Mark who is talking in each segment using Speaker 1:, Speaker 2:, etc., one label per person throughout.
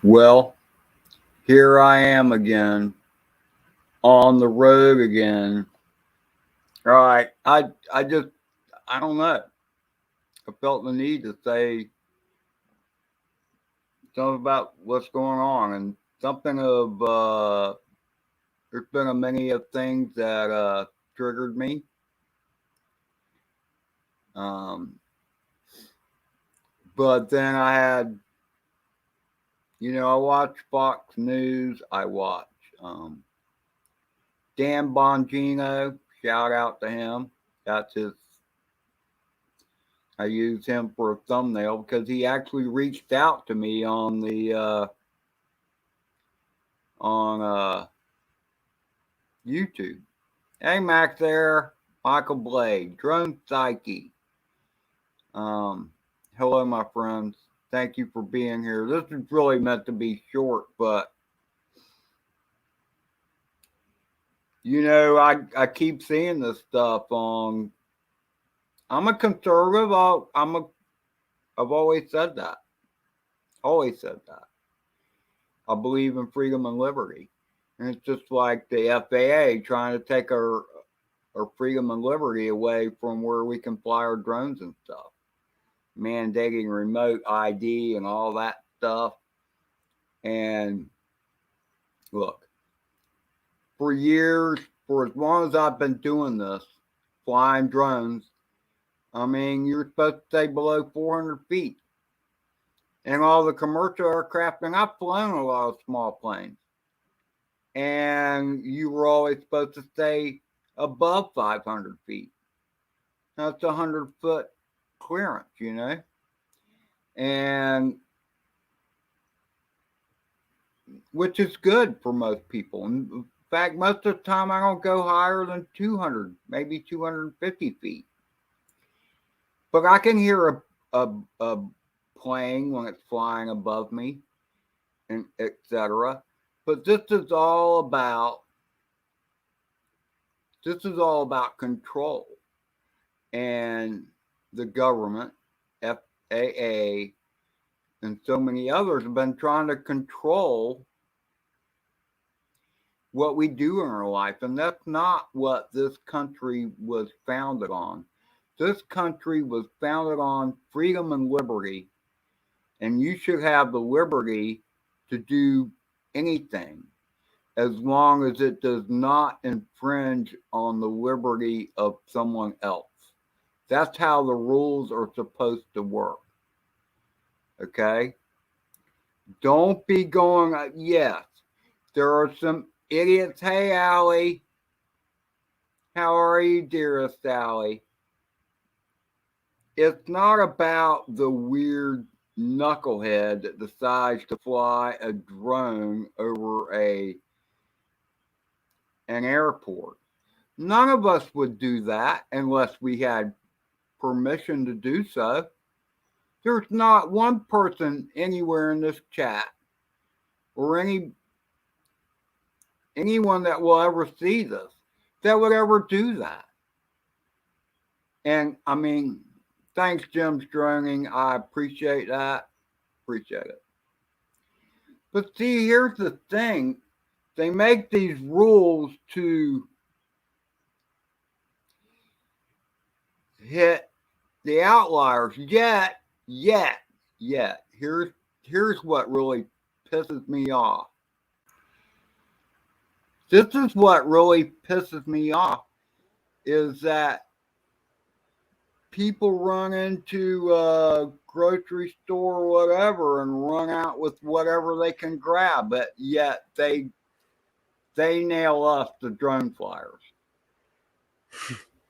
Speaker 1: Well, here I am again on the road again. All right, I don't know. I felt the need to say something about what's going on and something of there's been a many of things that triggered me. Um, but then I had, I watch Fox News. I watch um, Dan Bongino. Shout out to him. That's his I use him for a thumbnail because he actually reached out to me on the on YouTube. Hey Max there, Michael Blade, Drone Psyche. Um, hello my friends. Thank you for being here. This is really meant to be short, but I keep seeing this stuff on. I'm a conservative. I've always said that. Always said that. I believe in freedom and liberty. And it's just like the FAA trying to take our freedom and liberty away from where we can fly our drones and stuff, mandating remote ID and all that stuff. And look, for years, for as long as I've been doing this, flying drones, I mean, you're supposed to stay below 400 feet. And all the commercial aircraft, and I've flown a lot of small planes, and you were always supposed to stay above 500 feet. That's a 100-foot clearance, and which is good for most people. In fact, most of the time I don't go higher than 200, maybe 250 feet. But I can hear a plane when it's flying above me, and etc. But this is all about control. And the government, FAA, and so many others have been trying to control what we do in our life. And that's not what this country was founded on. This country was founded on freedom and liberty. And you should have the liberty to do anything as long as it does not infringe on the liberty of someone else. That's how the rules are supposed to work. Okay? Don't be going, yes, there are some idiots. Hey, Allie. How are you, dearest Allie? It's not about the weird knucklehead that decides to fly a drone over an airport. None of us would do that unless we had permission to do so. There's not one person anywhere in this chat or anyone that will ever see this that would ever do that. And I mean, thanks, Jim's droning. I appreciate that. Appreciate it. But see, here's the thing. They make these rules to hit the outliers. Yet. Here's what really pisses me off. This is what really pisses me off is that people run into a grocery store or whatever and run out with whatever they can grab, but yet they nail us, the drone flyers.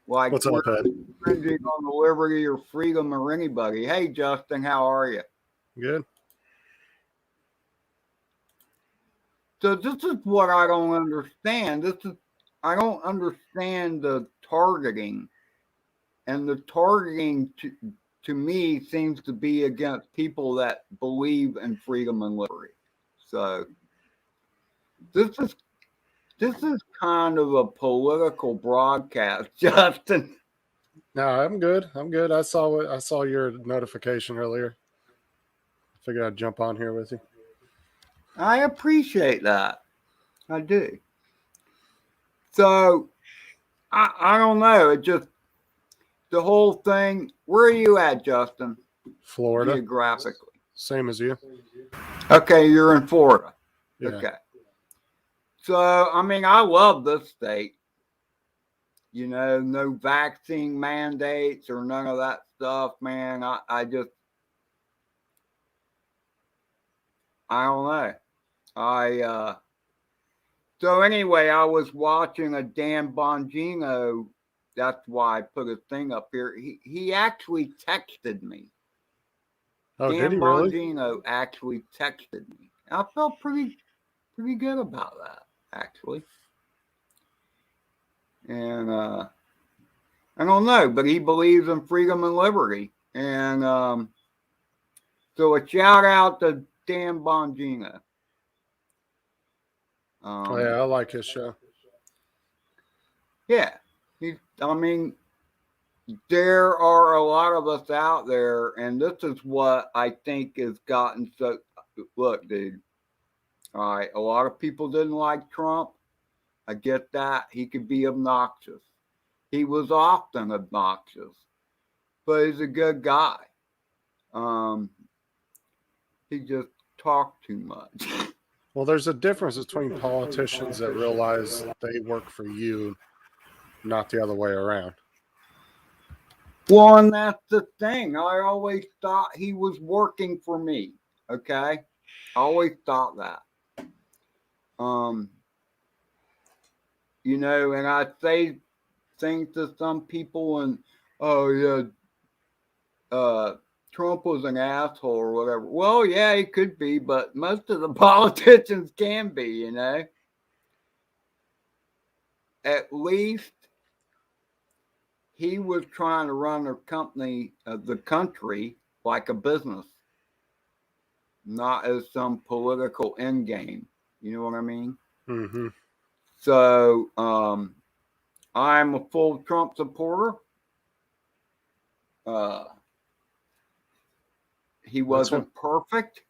Speaker 1: Like
Speaker 2: what's up, Ed?
Speaker 1: Infringing on the liberty or freedom or anybody. Hey, Justin, how are you?
Speaker 2: Good.
Speaker 1: So this is what I don't understand. I don't understand the targeting, and the targeting to me seems to be against people that believe in freedom and liberty. So this is kind of a political broadcast, Justin.
Speaker 2: No, I'm good. I saw your notification earlier. Figured I'd jump on here with you.
Speaker 1: I appreciate that. I do. So I don't know. It just the whole thing. Where are you at, Justin?
Speaker 2: Florida,
Speaker 1: Geographically.
Speaker 2: same as you.
Speaker 1: Okay, you're in Florida.
Speaker 2: Yeah.
Speaker 1: Okay. So I mean, I love this state. You know, no vaccine mandates or none of that stuff, man. I just I don't know. I so anyway, I was watching a Dan Bongino. That's why I put a thing up here. He actually texted me.
Speaker 2: Oh, did
Speaker 1: Dan
Speaker 2: he really?
Speaker 1: Bongino actually texted me. I felt pretty good about that, actually. And I don't know, but he believes in freedom and liberty. And so a shout out to Dan Bongino.
Speaker 2: Oh, yeah, I like his show.
Speaker 1: Yeah, I mean, there are a lot of us out there, and this is what I think has gotten so. Look, dude. All right, a lot of people didn't like Trump. I get that. He could be obnoxious. He was often obnoxious, but he's a good guy. He just talked too much.
Speaker 2: Well, there's a difference between politicians that realize they work for you, not the other way around.
Speaker 1: Well, and that's the thing. I always thought he was working for me. Okay, I always thought that. You know, and I say things to some people, and oh yeah, Trump was an asshole or whatever. Well, yeah, he could be, but most of the politicians can be, you know. At least he was trying to run the country like a business, not as some political end game. You know what I mean?
Speaker 2: Mm-hmm.
Speaker 1: So I'm a full Trump supporter. He wasn't perfect,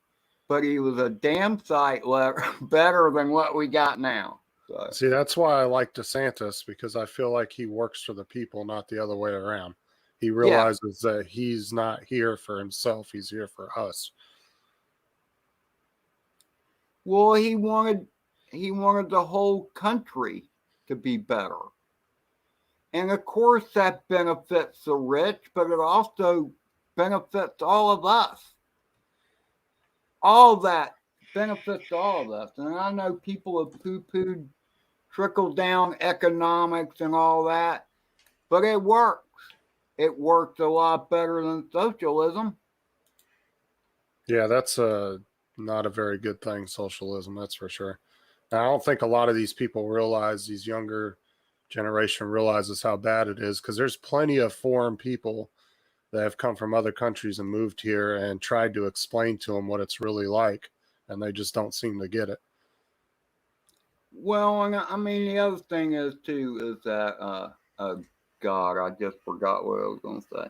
Speaker 1: but he was a damn sight better than what we got now. So.
Speaker 2: See, that's why I like DeSantis, because I feel like he works for the people, not the other way around. He realizes that he's not here for himself; he's here for us.
Speaker 1: Well, he wanted the whole country to be better, and of course that benefits the rich, but it also benefits all of us. All that benefits all of us, and I know people have poo-pooed trickle-down economics and all that, but it works. It works a lot better than socialism.
Speaker 2: Yeah, that's not a very good thing, socialism, that's for sure. Now, I don't think a lot of these people realize, these younger generation realizes how bad it is, because there's plenty of foreign people that have come from other countries and moved here and tried to explain to them what it's really like, and they just don't seem to get it.
Speaker 1: Well, and I mean, the other thing is too is that God, I just forgot what I was going to say.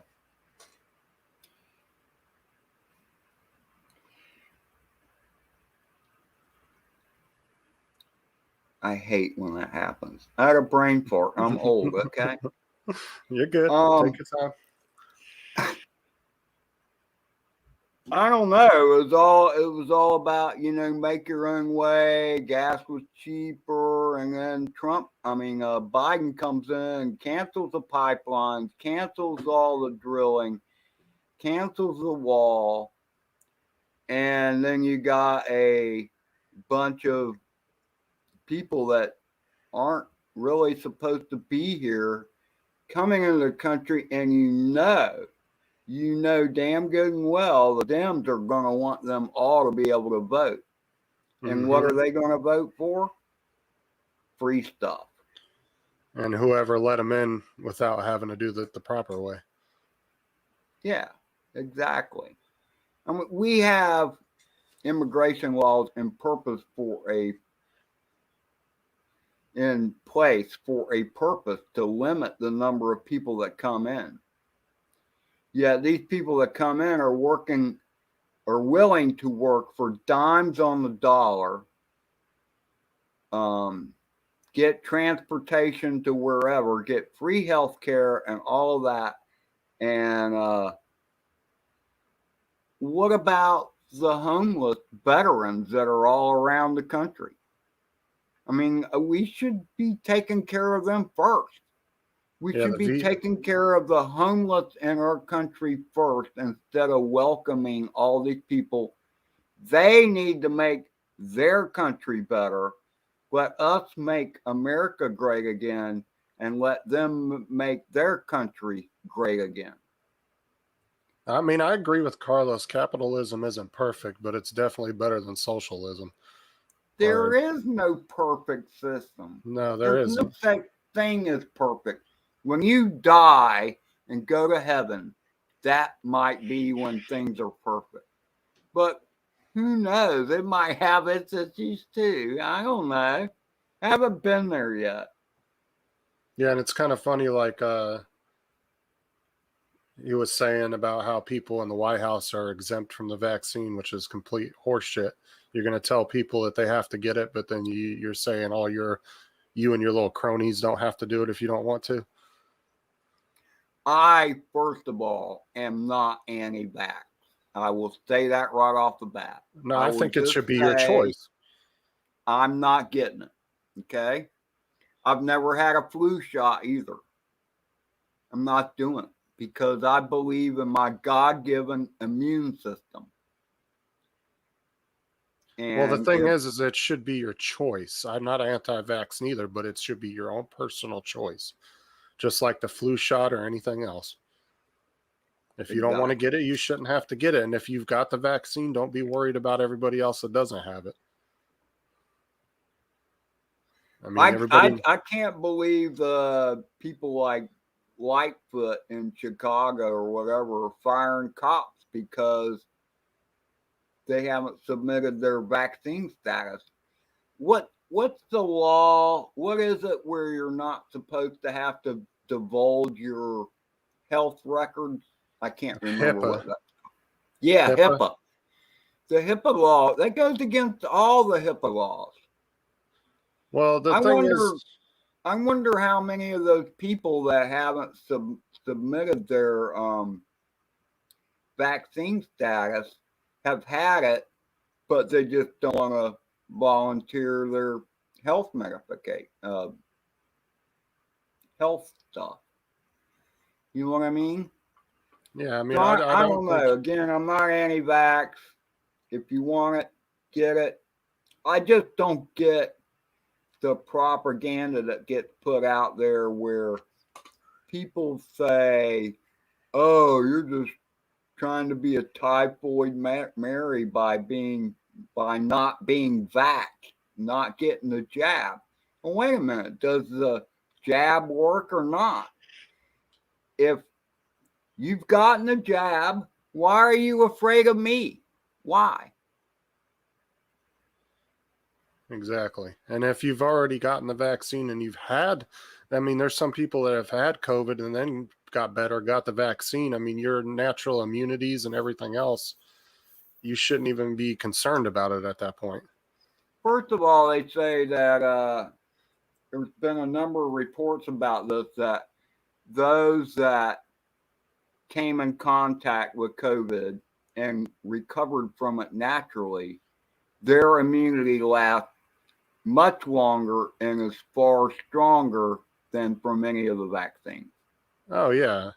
Speaker 1: I hate when that happens. I had a brain fart. I'm old. Okay.
Speaker 2: You're good. Take your time.
Speaker 1: I don't know. It was all about, you know, make your own way. Gas was cheaper, and then Biden comes in, cancels the pipelines, cancels all the drilling, cancels the wall, and then you got a bunch of people that aren't really supposed to be here coming into the country, and you know damn good and well the Dems are going to want them all to be able to vote. And what are they going to vote for? Free stuff.
Speaker 2: And whoever let them in without having to do the proper way.
Speaker 1: Yeah, exactly. I mean, we have immigration laws in place for a purpose to limit the number of people that come in. Yeah, these people that come in are working are willing to work for dimes on the dollar, get transportation to wherever, get free health care and all of that. And what about the homeless veterans that are all around the country? I mean, we should be taking care of them first. We
Speaker 2: Yeah,
Speaker 1: should be taking care of the homeless in our country first instead of welcoming all these people. They need to make their country better. Let us make America great again and let them make their country great again.
Speaker 2: I mean, I agree with Carlos. Capitalism isn't perfect, but it's definitely better than socialism.
Speaker 1: There is no perfect system.
Speaker 2: No, there
Speaker 1: There's no
Speaker 2: isn't.
Speaker 1: such thing as perfect. When you die and go to heaven, that might be when things are perfect. But who knows? It might have its issues too. I don't know. I haven't been there yet.
Speaker 2: Yeah, and it's kind of funny, like he was saying about how people in the White House are exempt from the vaccine, which is complete horseshit. You're going to tell people that they have to get it, but then you're saying you and your little cronies don't have to do it if you don't want to.
Speaker 1: I, first of all, am not anti-vax. I will say that right off the bat.
Speaker 2: No, I think it should be your
Speaker 1: say
Speaker 2: choice.
Speaker 1: I'm not getting it. Okay. I've never had a flu shot either. I'm not doing it because I believe in my God-given immune system.
Speaker 2: Well, the
Speaker 1: And
Speaker 2: thing is it should be your choice. I'm not anti-vax neither, but it should be your own personal choice, just like the flu shot or anything else. If you don't want to get it, you shouldn't have to get it. And if you've got the vaccine, don't be worried about everybody else that doesn't have it. I mean, everybody.
Speaker 1: I can't believe the people like Lightfoot in Chicago or whatever are firing cops because they haven't submitted their vaccine status. What's the law? What is it where you're not supposed to have to divulge your health records? I can't remember
Speaker 2: HIPAA.
Speaker 1: what that. Yeah, HIPAA. The HIPAA law that goes against all the HIPAA laws.
Speaker 2: Well, the thing is,
Speaker 1: I wonder how many of those people that haven't submitted their vaccine status have had it, but they just don't want to volunteer their health health stuff. You know what I mean?
Speaker 2: yeah, I mean,
Speaker 1: So
Speaker 2: I
Speaker 1: don't know. Again, I'm not anti-vax. If you want it, get it. I just don't get the propaganda that gets put out there where people say, "Oh, you're just trying to be a typhoid Mary by not being vaxxed, not getting the jab." Well, wait a minute. Does the jab work or not? If you've gotten the jab, why are you afraid of me? Why?
Speaker 2: Exactly. And if you've already gotten the vaccine and I mean, there's some people that have had COVID and then got better, got the vaccine. I mean, your natural immunities and everything else, you shouldn't even be concerned about it at that point.
Speaker 1: First of all, they say that there's been a number of reports about this, that those that came in contact with COVID and recovered from it naturally, their immunity lasts much longer and is far stronger than from any of the vaccines.
Speaker 2: Oh yeah.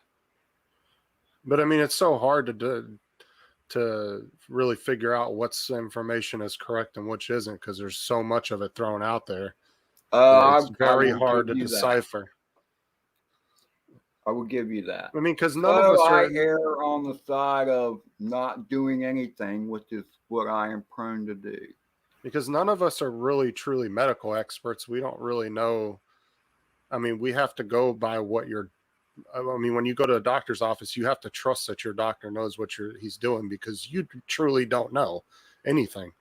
Speaker 2: But I mean, it's so hard to really figure out what's information is correct and which isn't because there's so much of it thrown out there. It's very hard to decipher.
Speaker 1: I will give you that.
Speaker 2: I mean, because none of us
Speaker 1: I err on the side of not doing anything, which is what I am prone to do.
Speaker 2: Because none of us are really truly medical experts. We don't really know. I mean, we have to go by what when you go to a doctor's office, you have to trust that your doctor knows what he's doing because you truly don't know anything.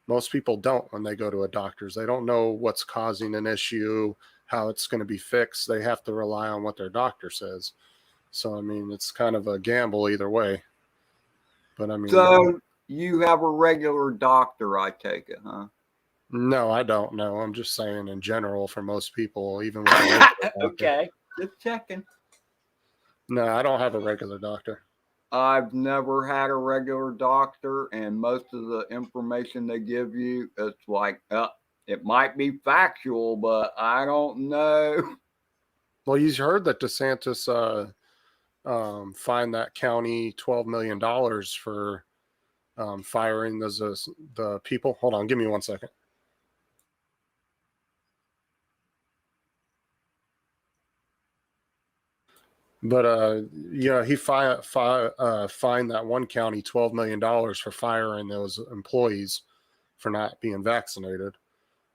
Speaker 2: Most people don't when they go to a doctor's. They don't know what's causing an issue, how it's going to be fixed. They have to rely on what their doctor says. So, I mean, it's kind of a gamble either way. But I mean,
Speaker 1: So you have a regular doctor, I take it, huh?
Speaker 2: no, I don't know. I'm just saying in general for most people, even with a regular doctor.
Speaker 1: Okay, just checking.
Speaker 2: No, I don't have a regular doctor.
Speaker 1: I've never had a regular doctor, and most of the information they give you, it's like, it might be factual, but I don't know.
Speaker 2: Well, you heard that DeSantis fined that county $12 million for firing the people. Hold on, give me 1 second. But he fined that one county $12 million for firing those employees for not being vaccinated,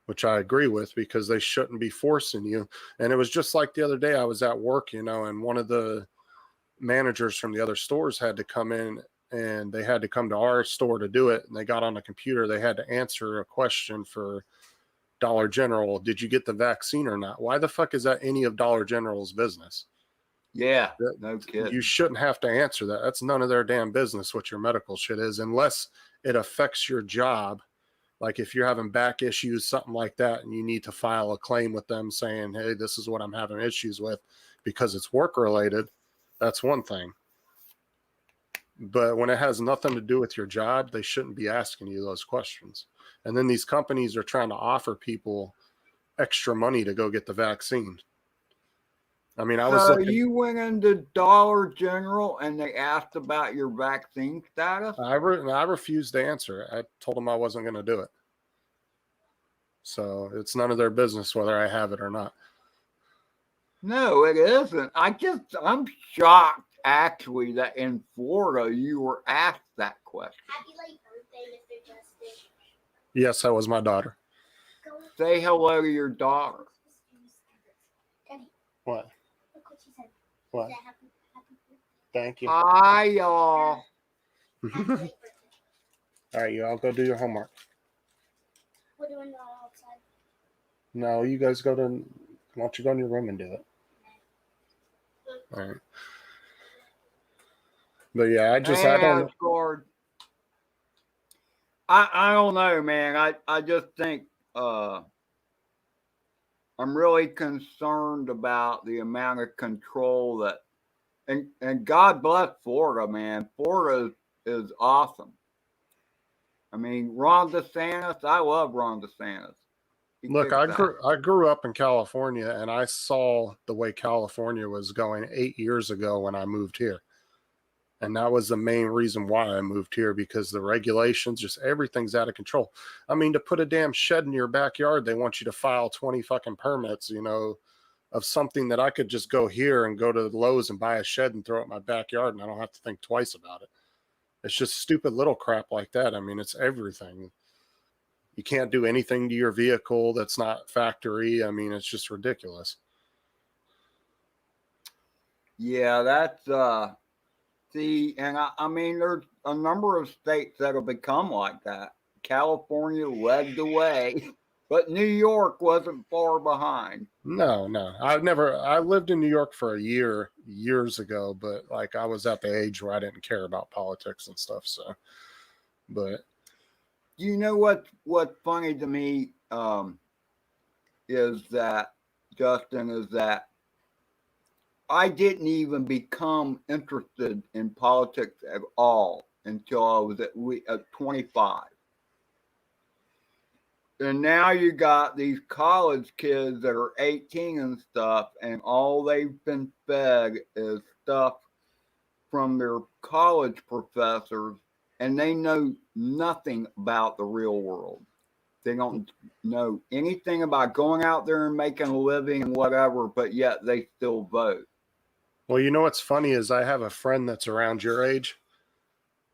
Speaker 2: which I agree with because they shouldn't be forcing you. And it was just like the other day I was at work, and one of the managers from the other stores had to come in, and they had to come to our store to do it. And they got on the computer. They had to answer a question for Dollar General. Did you get the vaccine or not? Why the fuck is that any of Dollar General's business?
Speaker 1: Yeah, no kidding.
Speaker 2: You shouldn't have to answer that. That's none of their damn business what your medical shit is, unless it affects your job. Like if you're having back issues, something like that, and you need to file a claim with them saying, hey, this is what I'm having issues with because it's work related, that's one thing. But when it has nothing to do with your job, they shouldn't be asking you those questions. And then these companies are trying to offer people extra money to go get the vaccine. I mean,
Speaker 1: So you went into Dollar General and they asked about your vaccine status?
Speaker 2: I refused to answer. I told them I wasn't going to do it. So it's none of their business whether I have it or not.
Speaker 1: No, it isn't. I'm shocked actually that in Florida you were asked that question.
Speaker 3: Happy late birthday, Mr. Justice.
Speaker 2: Yes, that was my daughter.
Speaker 1: Say hello to your daughter.
Speaker 3: Daddy,
Speaker 2: What?
Speaker 3: look what she said.
Speaker 2: What?
Speaker 3: She said, happy birthday.
Speaker 2: Thank you.
Speaker 1: Hi, y'all.
Speaker 3: Happy late birthday.
Speaker 2: All right, you all go do your homework.
Speaker 3: We're doing that outside.
Speaker 2: No, you guys why don't you go in your room and do it? All right. But yeah, I don't.
Speaker 1: Asgard. I don't know, man. I just think I'm really concerned about the amount of control that and God bless Florida, man. Florida is awesome. I mean, Ron DeSantis, I love Ron DeSantis.
Speaker 2: Look, I grew up in California, and I saw the way California was going 8 years ago when I moved here. And that was the main reason why I moved here, because the regulations, just everything's out of control. I mean, to put a damn shed in your backyard, they want you to file 20 fucking permits, of something that I could just go here and go to Lowe's and buy a shed and throw it in my backyard, and I don't have to think twice about it. It's just stupid little crap like that. I mean, it's everything. You can't do anything to your vehicle that's not factory. I mean, it's just ridiculous.
Speaker 1: Yeah, that's see, and I mean, there's a number of states that have become like that. California led the way, but New York wasn't far behind.
Speaker 2: No. I lived in New York for a year, years ago, but like I was at the age where I didn't care about politics and stuff. So, but
Speaker 1: You know what's funny to me is that, Justin, is that I didn't even become interested in politics at all until I was at 25. And now you got these college kids that are 18 and stuff, and all they've been fed is stuff from their college professors, and they know nothing about the real world. They don't know anything about going out there and making a living and whatever, but yet they still vote.
Speaker 2: well, you know what's funny is I have a friend that's around your age,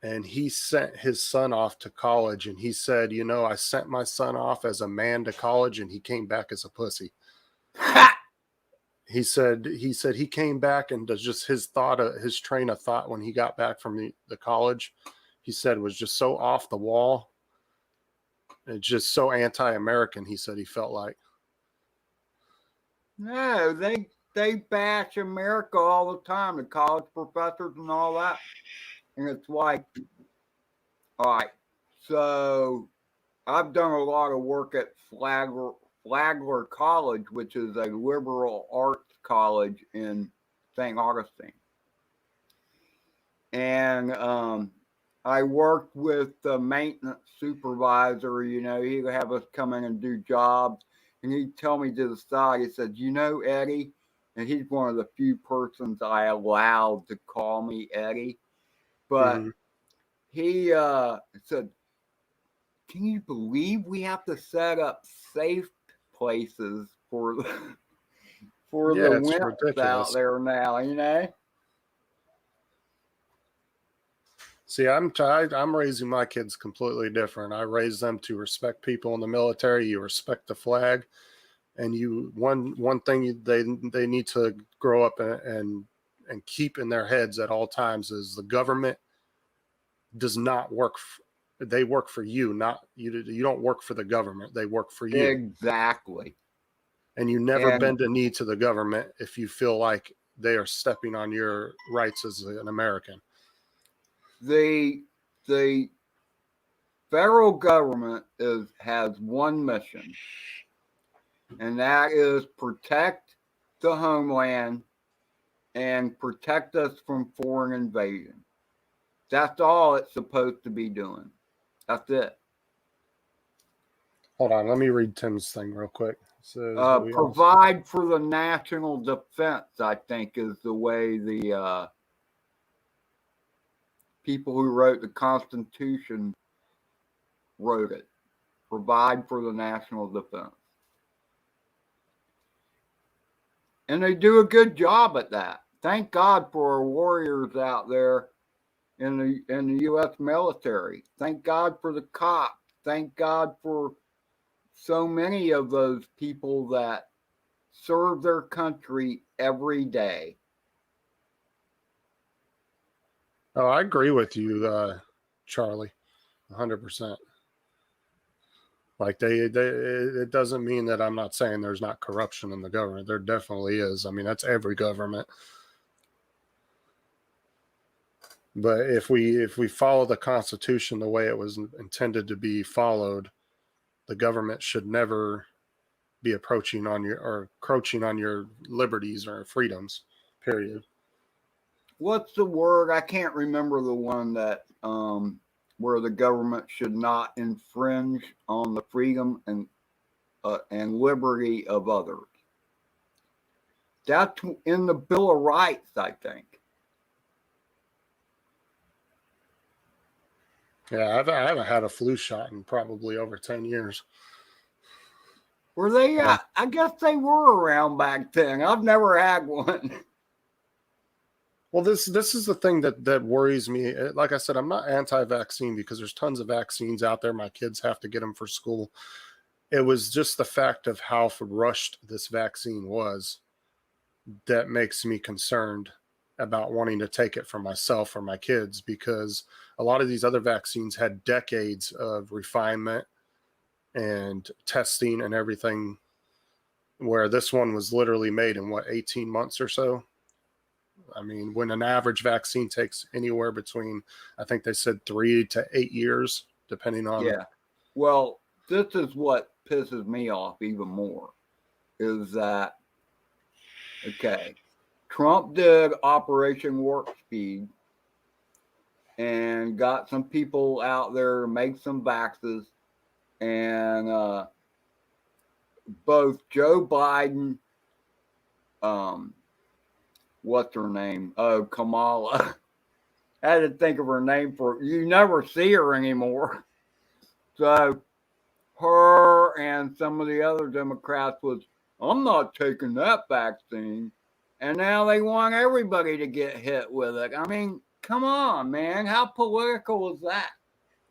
Speaker 2: and he sent his son off to college, and he said, I sent my son off as a man to college, and he came back as a pussy. He said he came back, and just his train of thought when he got back from the college, he said was just so off the wall. It's just so anti-American, he said he felt like.
Speaker 1: No, they bash America all the time, the college professors and all that. And it's like, All right. So I've done a lot of work at Flagler College, which is a liberal arts college in St. Augustine. And I worked with the maintenance supervisor. You know, he'd have us come in and do jobs. And he'd tell me to the side, he said, you know, Eddie, and he's one of the few persons I allowed to call me Eddie. But
Speaker 2: Mhm.
Speaker 1: he said, can you believe we have to set up safe places for for the
Speaker 2: Yeah, it's
Speaker 1: wimps out
Speaker 2: ridiculous.
Speaker 1: there now, you know?
Speaker 2: See, I'm raising my kids completely different. I raise them to respect people in the military. You respect the flag, and you one thing they need to grow up and keep in their heads at all times is the government does not work. They work for you, not you. You don't work for the government. They work for you,
Speaker 1: Exactly.
Speaker 2: and you never
Speaker 1: And
Speaker 2: bend a knee to the government if you feel like they are stepping on your rights as an American.
Speaker 1: the the federal government has one mission, and that is protect the homeland and protect us from foreign invasion. That's all it's supposed to be doing. That's it.
Speaker 2: Hold on, let me read Tim's thing real quick. It says we also.
Speaker 1: Provide for the national defense, I think, is the way the people who wrote the Constitution wrote it. Provide for the national defense. And they do a good job at that. Thank God for our warriors out there in the U.S. military. Thank God for the cops. Thank God for so many of those people that serve their country every day.
Speaker 2: Oh, I agree with you, Charlie, 100%. Like it doesn't mean that I'm not saying there's not corruption in the government. There definitely is. I mean, that's every government. But if we follow the Constitution the way it was intended to be followed, the government should never be approaching on your or encroaching on your liberties or freedoms. Period.
Speaker 1: What's the word? I can't remember the one that where the government should not infringe on the freedom and liberty of others. That's in the Bill of Rights, I think.
Speaker 2: Yeah, I haven't had a flu shot in probably over 10 years.
Speaker 1: Were they?
Speaker 2: Yeah.
Speaker 1: I guess they were around back then. I've never had one.
Speaker 2: Well, this is the thing that worries me. Like I said, I'm not anti-vaccine because there's tons of vaccines out there. My kids have to get them for school. It was just the fact of how rushed this vaccine was that makes me concerned about wanting to take it for myself or my kids, because a lot of these other vaccines had decades of refinement and testing and everything, where this one was literally made in 18 months or so. I mean, when an average vaccine takes anywhere between, I think they said 3 to 8 years, depending on.
Speaker 1: Yeah. Well, this is what pisses me off even more is that, okay, Trump did Operation Warp Speed and got some people out there to make some vaxes, and both Joe Biden, what's her name? Oh, Kamala. I had to think of her name for you never see her anymore. So her and some of the other Democrats was, I'm not taking that vaccine. And now they want everybody to get hit with it. I mean, come on, man. How political is that?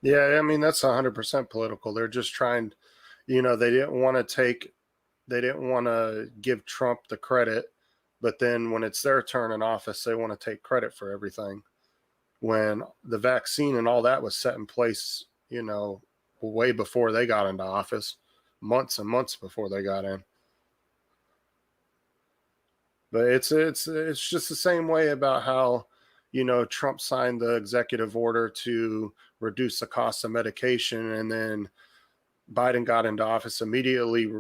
Speaker 2: Yeah, I mean, that's 100% political. They're just trying, they didn't want to give Trump the credit, but then when it's their turn in office, they want to take credit for everything. When the vaccine and all that was set in place, way before they got into office, months and months before they got in. But it's just the same way about how, Trump signed the executive order to reduce the cost of medication. And then Biden got into office, immediately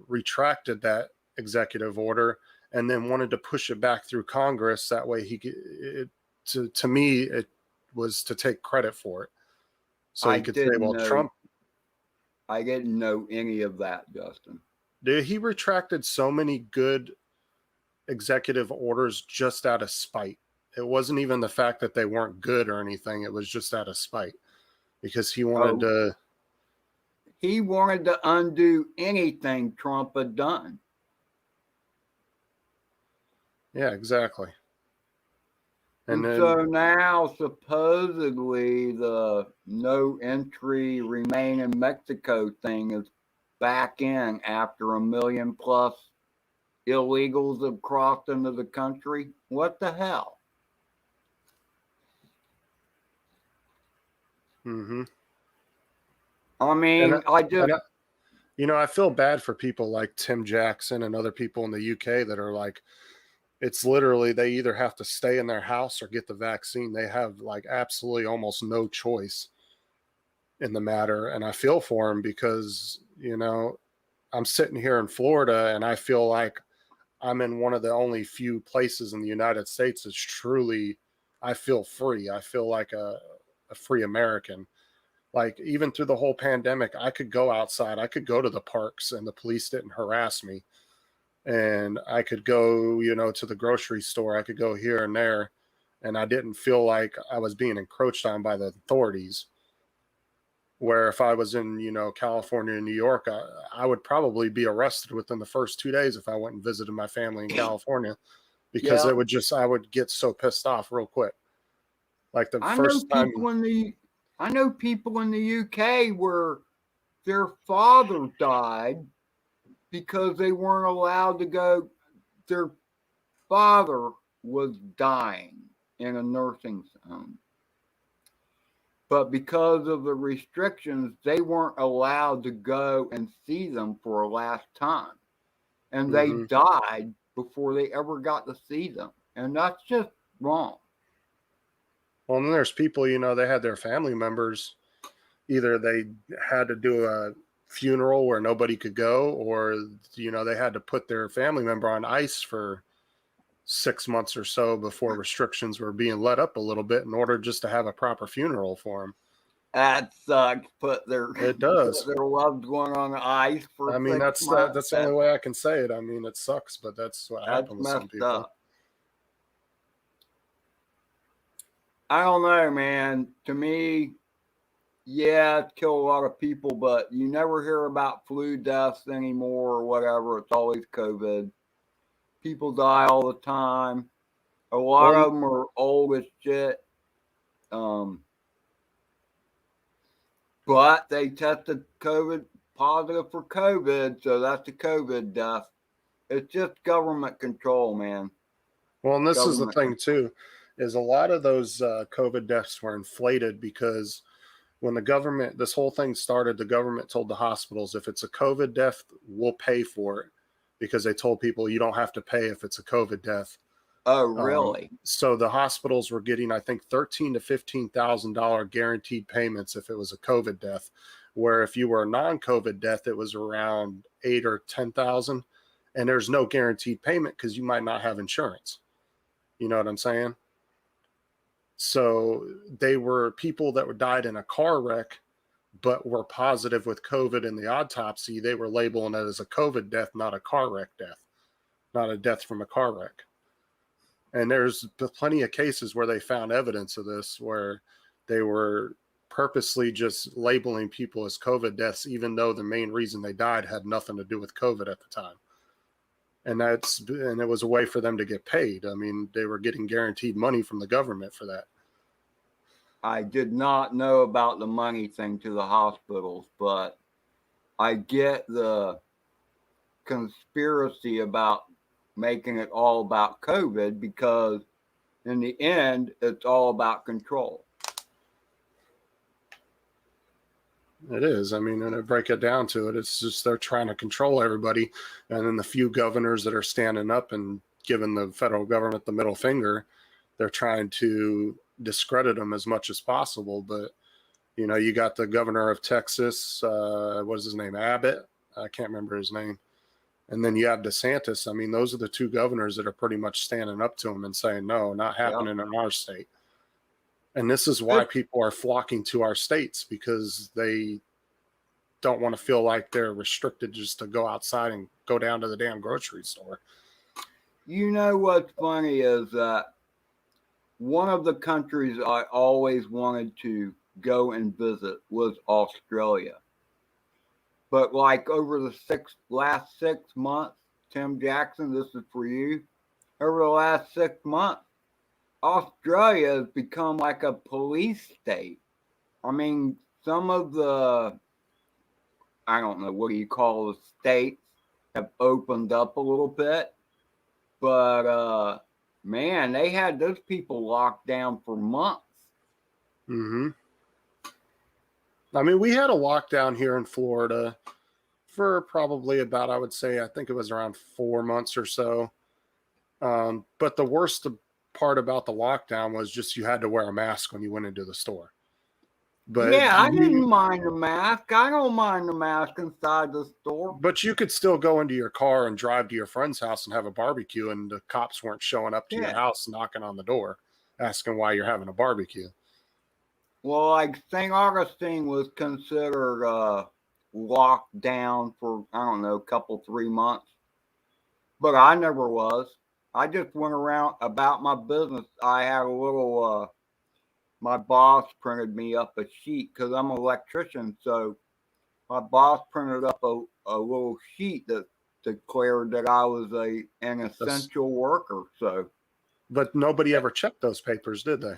Speaker 2: retracted that executive order, and then wanted to push it back through Congress. That way to me, it was to take credit for it. So
Speaker 1: I
Speaker 2: he could say,
Speaker 1: didn't
Speaker 2: well,
Speaker 1: know.
Speaker 2: Trump,
Speaker 1: I didn't know any of that, Justin.
Speaker 2: he retracted so many good executive orders just out of spite. It wasn't even the fact that they weren't good or anything. It was just out of spite because he wanted to.
Speaker 1: He wanted to undo anything Trump had done.
Speaker 2: Yeah, exactly.
Speaker 1: And
Speaker 2: then,
Speaker 1: so now supposedly the no entry, remain in Mexico thing is back in after 1 million plus illegals have crossed into the country. What the hell?
Speaker 2: mm-hmm.
Speaker 1: I mean,
Speaker 2: I feel bad for people like Tim Jackson and other people in the UK that are like, it's literally they either have to stay in their house or get the vaccine. They have like absolutely almost no choice in the matter. And I feel for them because, I'm sitting here in Florida and I feel like I'm in one of the only few places in the United States that's truly, I feel free. I feel like a free American. Like even through the whole pandemic, I could go outside, I could go to the parks and the police didn't harass me. And I could go, to the grocery store. I could go here and there. And I didn't feel like I was being encroached on by the authorities. Where if I was in, California and New York, I would probably be arrested within the first 2 days if I went and visited my family in California, because
Speaker 1: Yeah.
Speaker 2: I would get so pissed off real quick. Like the
Speaker 1: I
Speaker 2: first
Speaker 1: know
Speaker 2: time.
Speaker 1: I know people in the UK where their father died because they weren't allowed to go. Their father was dying in a nursing home. But because of the restrictions, they weren't allowed to go and see them for a last time. And they died before they ever got to see them. And that's just wrong.
Speaker 2: Well, and then there's people, they had their family members, either they had to do a funeral where nobody could go, or, they had to put their family member on ice for 6 months or so before restrictions were being let up a little bit in order just to have a proper funeral for them.
Speaker 1: That sucks.
Speaker 2: It does.
Speaker 1: Put their loved one on ice for.
Speaker 2: I mean, that's the only way I can say it. I mean, it sucks, but that's what happens with some people.
Speaker 1: Up. I don't know, man. To me, yeah, it's killed a lot of people, but you never hear about flu deaths anymore or whatever. It's always COVID. People die all the time. A lot of them are old as shit. But they tested COVID positive for COVID, so that's a COVID death. It's just government control, man.
Speaker 2: Well, and this is the thing too, is a lot of those COVID deaths were inflated because when this whole thing started, the government told the hospitals, if it's a COVID death, we'll pay for it, because they told people you don't have to pay if it's a COVID death.
Speaker 1: Oh, really?
Speaker 2: So the hospitals were getting, I think, $13,000 to $15,000 guaranteed payments if it was a COVID death, where if you were a non-COVID death, it was around $8,000 or $10,000, and there's no guaranteed payment because you might not have insurance. You know what I'm saying? So they were people that died in a car wreck, but were positive with COVID in the autopsy. They were labeling it as a COVID death, not a car wreck death, not a death from a car wreck. And there's plenty of cases where they found evidence of this, where they were purposely just labeling people as COVID deaths, even though the main reason they died had nothing to do with COVID at the time. And it was a way for them to get paid. I mean, they were getting guaranteed money from the government for that.
Speaker 1: I did not know about the money thing to the hospitals, but I get the conspiracy about making it all about COVID, because in the end, it's all about control.
Speaker 2: It is. I mean, and to break it down to it, it's just they're trying to control everybody. And then the few governors that are standing up and giving the federal government the middle finger, they're trying to discredit them as much as possible. But You know, you got the governor of Texas, what is his name? Abbott. I can't remember his name. And then you have DeSantis. I mean, those are the two governors that are pretty much standing up to him and saying, no, not happening in our state. And this is why people are flocking to our states, because they don't want to feel like they're restricted just to go outside and go down to the damn grocery store.
Speaker 1: You know what's funny is that one of the countries I always wanted to go and visit was Australia. But like over the last 6 months, Tim Jackson, this is for you. Over the last 6 months, Australia has become like a police state. I mean, some of the, I don't know, what do you call the states, have opened up a little bit. But man, they had those people locked down for months.
Speaker 2: Mm-hmm. I mean, we had a lockdown here in Florida for probably about, I would say, I think it was around 4 months or so. But the worst part about the lockdown was just you had to wear a mask when you went into the store. But
Speaker 1: yeah, I didn't mind the mask. I don't mind the mask inside the store.
Speaker 2: But you could still go into your car and drive to your friend's house and have a barbecue, and the cops weren't showing up to your house knocking on the door asking why you're having a barbecue.
Speaker 1: Well, like St. Augustine was considered locked down for, I don't know, a couple, 3 months. But I never was. I just went around about my business. I had a little, my boss printed me up a sheet because I'm an electrician. So my boss printed up a little sheet that declared that I was an essential worker. So,
Speaker 2: but nobody ever checked those papers, did they?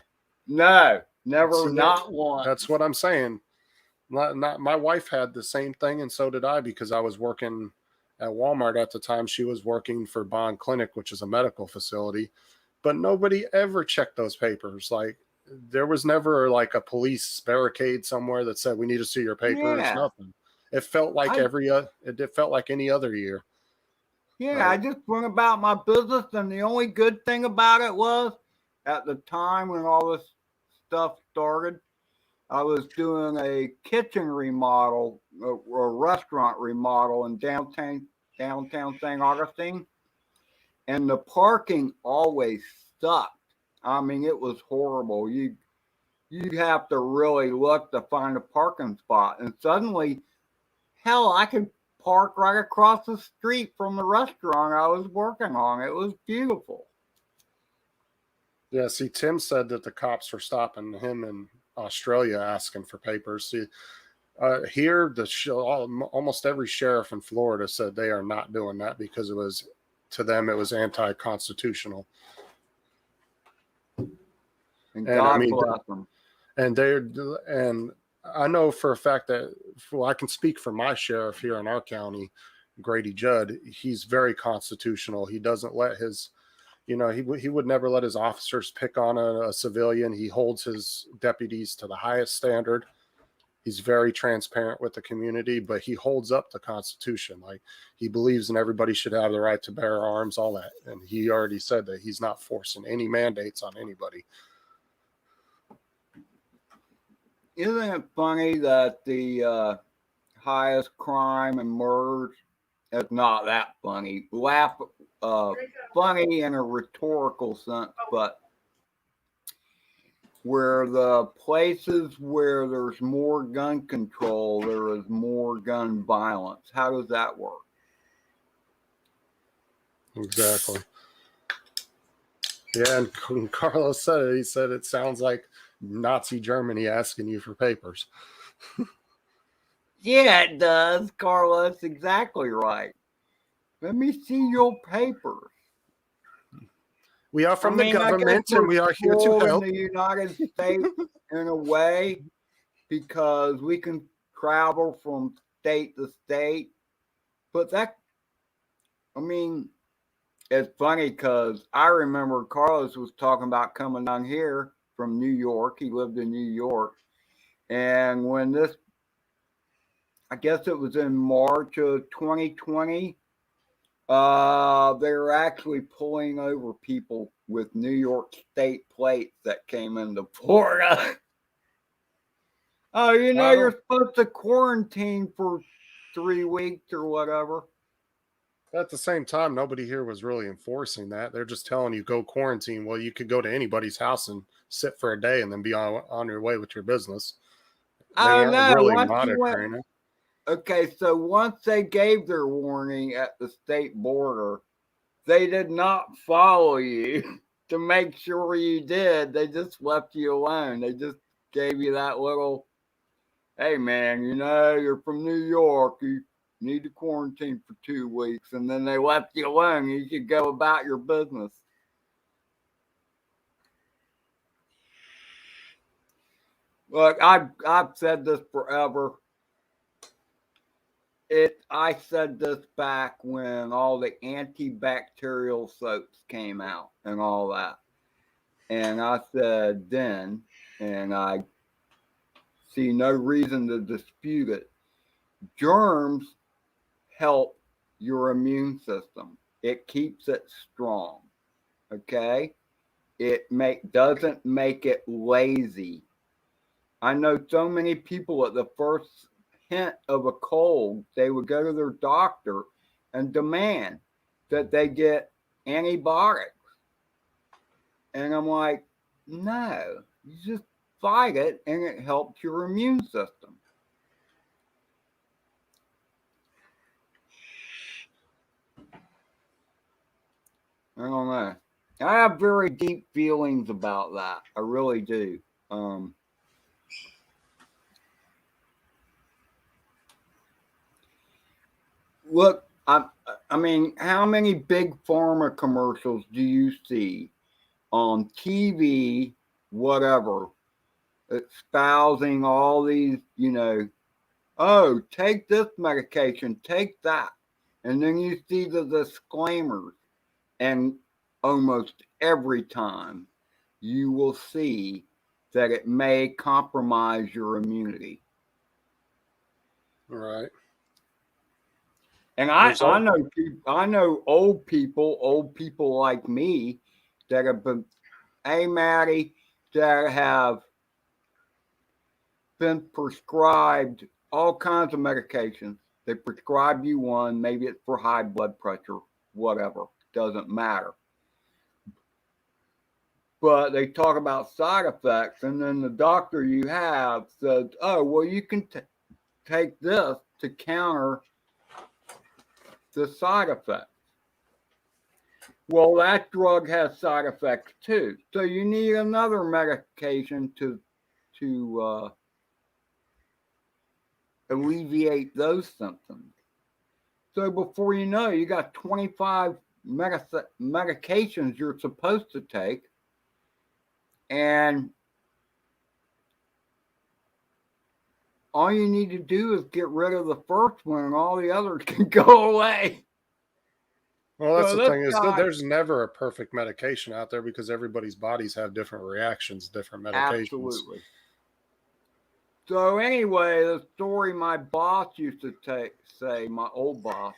Speaker 1: No, never,
Speaker 2: So
Speaker 1: not once.
Speaker 2: That's what I'm saying. Not my wife had the same thing, and so did I, because I was working at Walmart at the time. She was working for Bond Clinic, which is a medical facility, but nobody ever checked those papers. Like, there was never like a police barricade somewhere that said we need to see your papers.
Speaker 1: Yeah.
Speaker 2: Nothing. It felt like it felt like any other year.
Speaker 1: Yeah, I just went about my business, and the only good thing about it was, at the time when all this stuff started, I was doing a kitchen remodel, a restaurant remodel in downtown St. Augustine, and the parking always sucked. I mean, it was horrible. You'd have to really look to find a parking spot, and suddenly, hell, I could park right across the street from the restaurant I was working on. It was beautiful.
Speaker 2: Yeah, see, Tim said that the cops were stopping him in Australia asking for papers. See, here, almost every sheriff in Florida said they are not doing that because to them, it was anti-constitutional.
Speaker 1: And God bless them.
Speaker 2: And I know for a fact that, I can speak for my sheriff here in our county, Grady Judd. He's very constitutional. He doesn't let his, he would never let his officers pick on a civilian. He holds his deputies to the highest standard. He's very transparent with the community, but he holds up the Constitution. Like, he believes in everybody should have the right to bear arms, all that. And he already said that he's not forcing any mandates on anybody.
Speaker 1: Isn't it funny that the highest crime and murders, it's not that funny, funny in a rhetorical sense, but where the places where there's more gun control, there is more gun violence. How does that work?
Speaker 2: Exactly. Yeah, and Carlos said it. He said it sounds like Nazi Germany asking you for papers.
Speaker 1: Yeah, it does, Carlos. Exactly right. Let me see your papers.
Speaker 2: We are from the government, and we are here to help.
Speaker 1: In the United States, in a way, because we can travel from state to state. But it's funny because I remember Carlos was talking about coming down here from New York. He lived in New York. And when I guess it was in March of 2020, they were actually pulling over people with New York state plates that came into Florida. Oh, you know,
Speaker 2: I
Speaker 1: you're
Speaker 2: don't-
Speaker 1: supposed to quarantine for 3 weeks or whatever.
Speaker 2: At the same time, nobody here was really enforcing that. They're just telling you go quarantine. Well, you could go to anybody's house and sit for a day and then be on your way with your business. They
Speaker 1: Oh
Speaker 2: weren't
Speaker 1: no!
Speaker 2: really
Speaker 1: Once you went,
Speaker 2: monitoring it.
Speaker 1: okay, so once they gave their warning at the state border, they did not follow you to make sure you did. They just left you alone. They just gave you that little, hey man, you know, you're from New York. You need to quarantine for 2 weeks. And then they left you alone. You could go about your business. Look, I've said this forever. I said this back when all the antibacterial soaps came out and all that. And I said then, and I see no reason to dispute it. Germs help your immune system. It keeps it strong. Okay? Doesn't make it lazy. I know so many people at the first hint of a cold, they would go to their doctor and demand that they get antibiotics. And I'm like, no, you just fight it and it helps your immune system. I don't know. I have very deep feelings about that. I really do. Look, I mean, how many big pharma commercials do you see on TV, whatever, espousing all these, you know, oh, take this medication, take that. And then you see the disclaimers, and almost every time you will see that it may compromise your immunity.
Speaker 2: Right.
Speaker 1: And I know old people like me that have been, hey Maddie, that have been prescribed all kinds of medications. They prescribe you one, maybe it's for high blood pressure, whatever, doesn't matter. But they talk about side effects, and then the doctor you have says, oh, well, you can take this to counter the side effects. Well, that drug has side effects too. So you need another medication to alleviate those symptoms. So before you know, you got 25 medications you're supposed to take, and all you need to do is get rid of the first one, and all the others can go away.
Speaker 2: Well, that's
Speaker 1: So
Speaker 2: the
Speaker 1: this
Speaker 2: thing is
Speaker 1: guy,
Speaker 2: there's never a perfect medication out there because everybody's bodies have different reactions, different medications.
Speaker 1: absolutely. So anyway, the story my boss used to say, my old boss,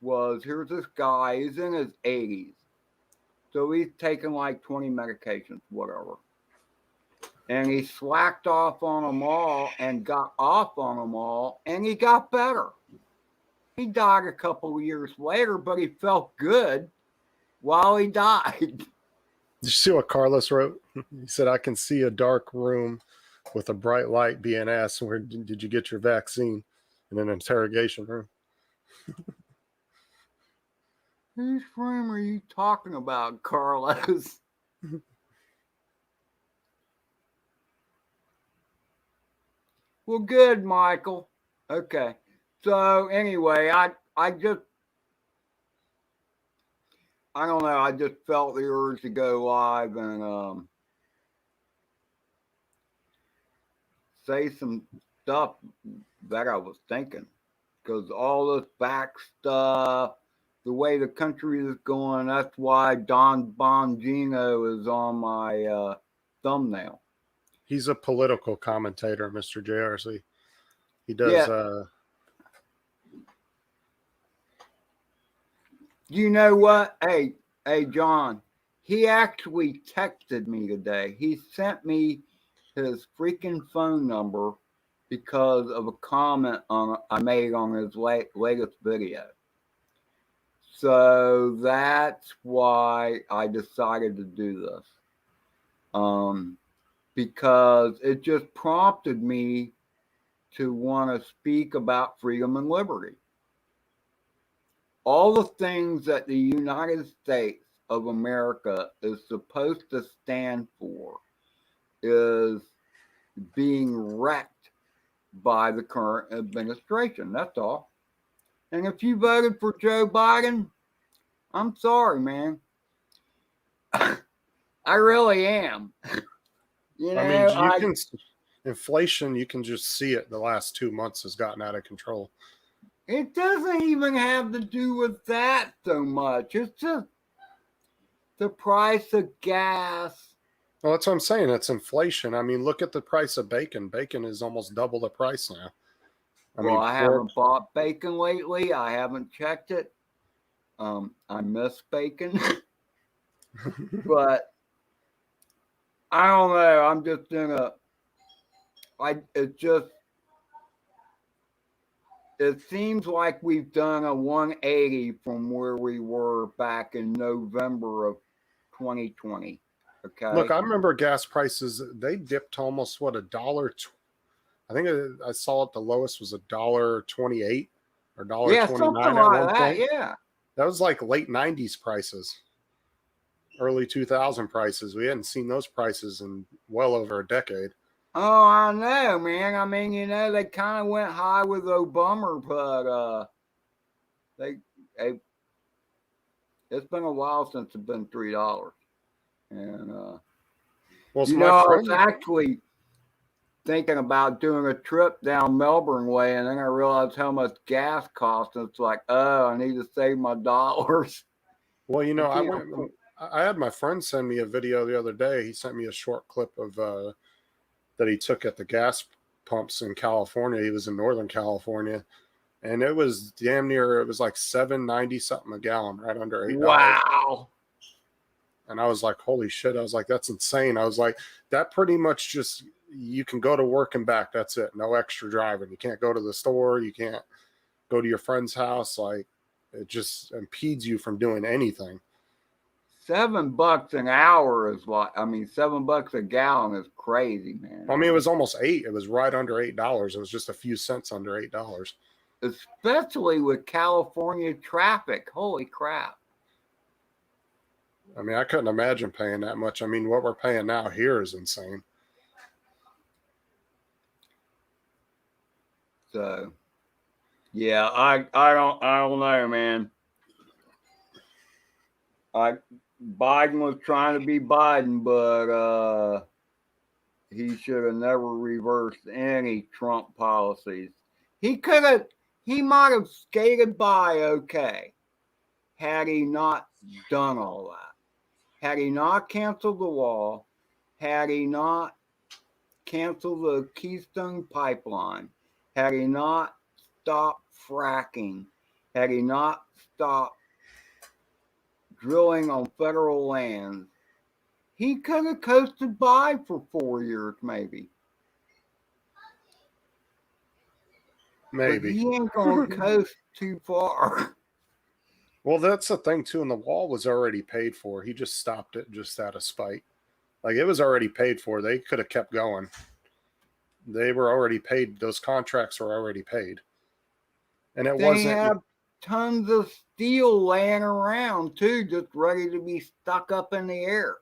Speaker 1: was here's this guy, he's in his 80s. So he's taken like 20 medications, whatever. And he slacked off on them all and got off on them all, and he got better. He died a couple of years later, but he felt good while he died.
Speaker 2: Did you see what Carlos wrote? He said, I can see a dark room with a bright light being asked, where did you get your vaccine? In an interrogation room.
Speaker 1: Whose room are you talking about, Carlos? Well, good, Michael. Okay. So anyway, I don't know. I just felt the urge to go live and say some stuff that I was thinking, because all this back stuff, the way the country is going, that's why Don Bongino is on my thumbnail.
Speaker 2: He's a political commentator, Mr. JRC. He does.
Speaker 1: Yeah. You know what? Hey, John. He actually texted me today. He sent me his freaking phone number because of a comment I made on his latest video. So that's why I decided to do this. Because it just prompted me to want to speak about freedom and liberty. All the things that the United States of America is supposed to stand for is being wrecked by the current administration. That's all. And if you voted for Joe Biden, I'm sorry, man. I really am.
Speaker 2: I mean, inflation, you can just see it. The last 2 months has gotten out of control.
Speaker 1: It doesn't even have to do with that so much. It's just the price of gas.
Speaker 2: Well, that's what I'm saying. It's inflation. I mean, look at the price of bacon. Bacon is almost double the price now.
Speaker 1: I haven't bought bacon lately. I haven't checked it. I miss bacon. But I don't know. I'm just it seems like we've done a 180 from where we were back in November of 2020. Okay.
Speaker 2: Look, I remember gas prices. They dipped almost $1. I think I saw it. The lowest was $1.28 or $1.29
Speaker 1: yeah, something
Speaker 2: at
Speaker 1: like
Speaker 2: one
Speaker 1: that.
Speaker 2: point.
Speaker 1: Yeah.
Speaker 2: That was like late 90s prices, early 2000 prices. We hadn't seen those prices in well over a decade.
Speaker 1: Oh, I know, man. I mean, they kind of went high with Obama, but it's been a while since it's been $3. And
Speaker 2: well,
Speaker 1: I was actually thinking about doing a trip down Melbourne way, and then I realized how much gas costs, and it's like, oh, I need to save my dollars.
Speaker 2: Well, I had my friend send me a video the other day. He sent me a short clip of that he took at the gas pumps in California. He was in Northern California, and it was damn near. It was like $7.90 something a gallon, right under $8.
Speaker 1: Wow.
Speaker 2: And I was like, holy shit. I was like, that's insane. I was like, that pretty much just, you can go to work and back. That's it. No extra driving. You can't go to the store. You can't go to your friend's house. Like, it just impedes you from doing anything.
Speaker 1: $7 an hour is $7 a gallon is crazy, man.
Speaker 2: I mean, it was almost $8. It was right under $8. It was just a few cents under $8.
Speaker 1: Especially with California traffic. Holy crap.
Speaker 2: I mean, I couldn't imagine paying that much. I mean, what we're paying now here is insane.
Speaker 1: So, yeah, I don't know, man. Biden was trying to be Biden, but he should have never reversed any Trump policies. He might have skated by okay had he not done all that. Had he not canceled the wall, had he not canceled the Keystone Pipeline, had he not stopped fracking, had he not stopped drilling on federal lands, he could have coasted by for 4 years, maybe.
Speaker 2: Maybe.
Speaker 1: But he ain't going to coast too far.
Speaker 2: Well, that's the thing, too. And the wall was already paid for. He just stopped it just out of spite. Like, it was already paid for. They could have kept going. They were already paid. Those contracts were already paid. And
Speaker 1: they have tons of steel laying around, too, just ready to be stuck up in the air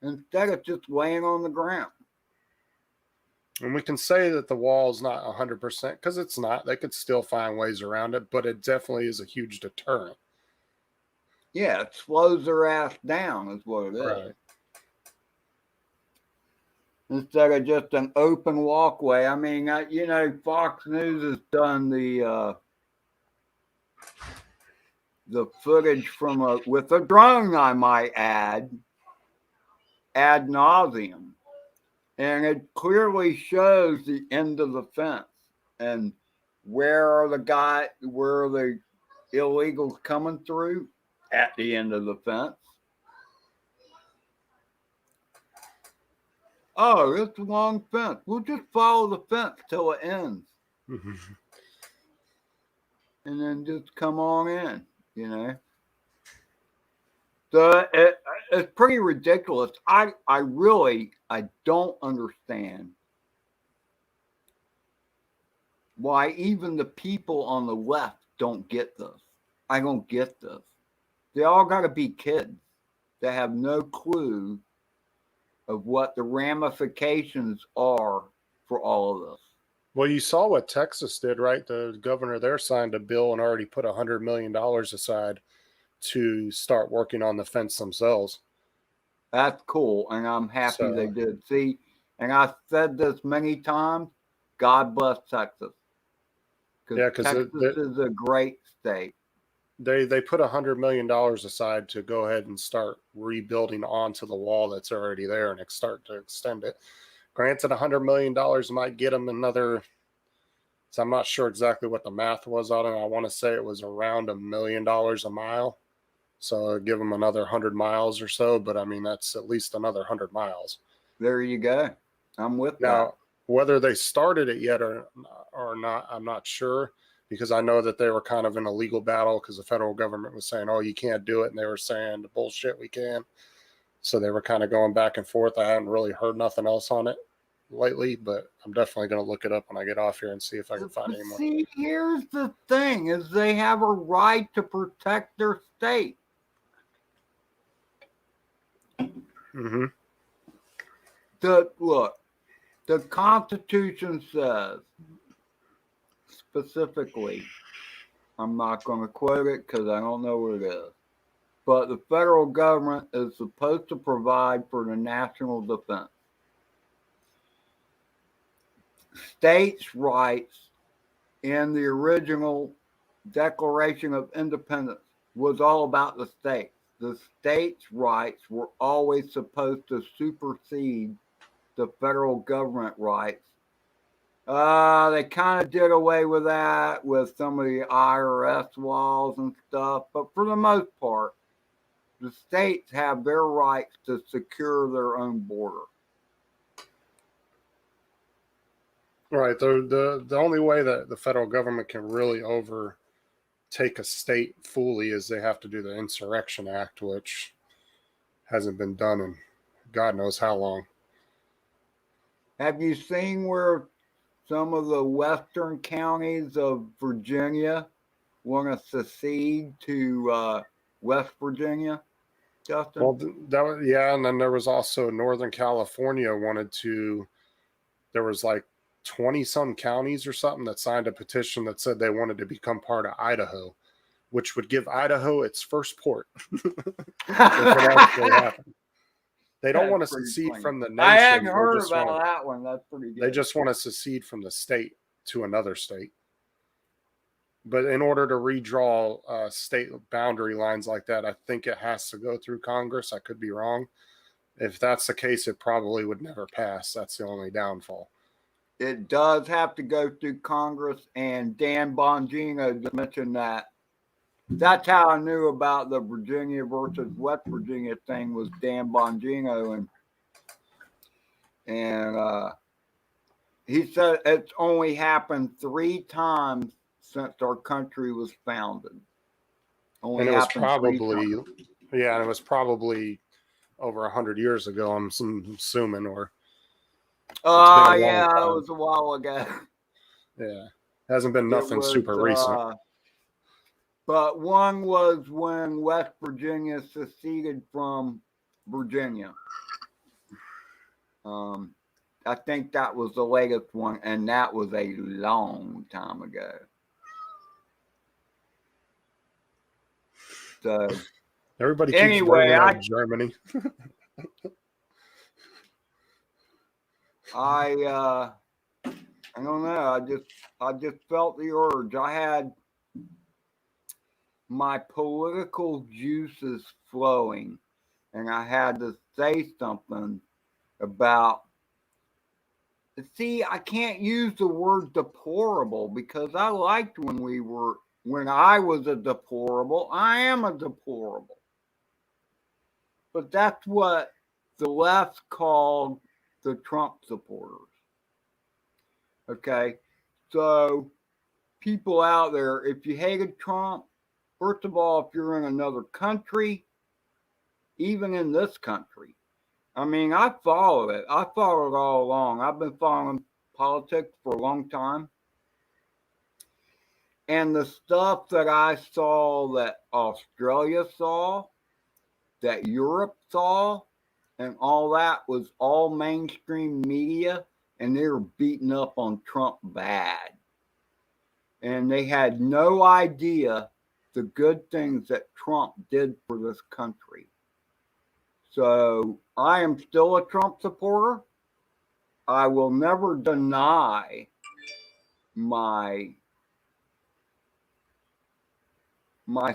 Speaker 1: instead of just laying on the ground.
Speaker 2: And we can say that the wall is not 100% because it's not. They could still find ways around it, but it definitely is a huge deterrent.
Speaker 1: Yeah, it slows their ass down is what it is.
Speaker 2: Right.
Speaker 1: Instead of just an open walkway. I mean, Fox News has done the footage from with a drone, I might add, ad nauseum. And it clearly shows the end of the fence and where are the illegals coming through at the end of the fence. Oh, it's a long fence. We'll just follow the fence till it ends, and then just come on in. You know. So it's pretty ridiculous. I don't understand why even the people on the left don't get this. I don't get this. They all got to be kids that have no clue of what the ramifications are for all of this.
Speaker 2: Well, you saw what Texas did, right? The governor there signed a bill and already put $100 million aside to start working on the fence themselves.
Speaker 1: That's cool, and I'm happy they did. See, and I've said this many times, God bless Texas.
Speaker 2: Yeah,
Speaker 1: Because Texas is a great state.
Speaker 2: They put $100 million aside to go ahead and start rebuilding onto the wall that's already there and start to extend it. Granted, $100 million might get them another. So I'm not sure exactly what the math was on it. I want to say it was around $1 million a mile. So give them another 100 miles or so. But I mean, that's at least another 100 miles.
Speaker 1: There you go. I'm with
Speaker 2: Now,
Speaker 1: that.
Speaker 2: whether they started it yet or not, I'm not sure, because I know that they were kind of in a legal battle because the federal government was saying, oh, you can't do it. And they were saying, bullshit, we can. So they were kind of going back and forth. I hadn't really heard nothing else on it lately, but I'm definitely going to look it up when I get off here and see if I can find any more.
Speaker 1: See, here's the thing, is they have a right to protect their state.
Speaker 2: Mm-hmm.
Speaker 1: Look, the Constitution says specifically, I'm not going to quote it because I don't know what it is, but the federal government is supposed to provide for the national defense. States' rights in the original Declaration of Independence was all about the states. The states' rights were always supposed to supersede the federal government rights. They kind of did away with that with some of the IRS laws and stuff, but for the most part, the states have their rights to secure their own border.
Speaker 2: Right. The only way that the federal government can really overtake a state fully is they have to do the Insurrection Act, which hasn't been done in God knows how long.
Speaker 1: Have you seen where some of the western counties of Virginia want to secede to West Virginia, Justin?
Speaker 2: Well, that was, yeah, and then there was also Northern California wanted to. There was like 20-some counties or something that signed a petition that said they wanted to become part of Idaho, which would give Idaho its first port. If it actually happened. They don't want to secede from the nation.
Speaker 1: I hadn't heard about that one. That's pretty good.
Speaker 2: They just want to secede from the state to another state. But in order to redraw state boundary lines like that, I think it has to go through Congress. I could be wrong. If that's the case, it probably would never pass. That's the only downfall.
Speaker 1: It does have to go through Congress, and Dan Bongino mentioned that. That's how I knew about the Virginia versus West Virginia thing was Dan Bongino, and he said it's only happened 3 times since our country was founded.
Speaker 2: And it was probably, yeah, it was probably over 100 years ago, I'm assuming, or.
Speaker 1: Yeah, it was a while ago.
Speaker 2: Yeah, hasn't been nothing super recent.
Speaker 1: But one was when West Virginia seceded from Virginia. I think that was the latest one, and that was a long time ago. So
Speaker 2: everybody keeps bringing up Germany.
Speaker 1: I don't know. I just felt the urge. I had my political juices flowing, and I had to say something about. See, I can't use the word deplorable because I liked when I was a deplorable. I am a deplorable, but that's what the left called the Trump supporters. Okay, so people out there, if you hated Trump, first of all, if you're in another country, even in this country, I mean, I follow it. I follow it all along. I've been following politics for a long time. And the stuff that I saw that Australia saw, that Europe saw, and all that was all mainstream media, and they were beating up on Trump bad. And they had no idea the good things that Trump did for this country. So I am still a Trump supporter. I will never deny my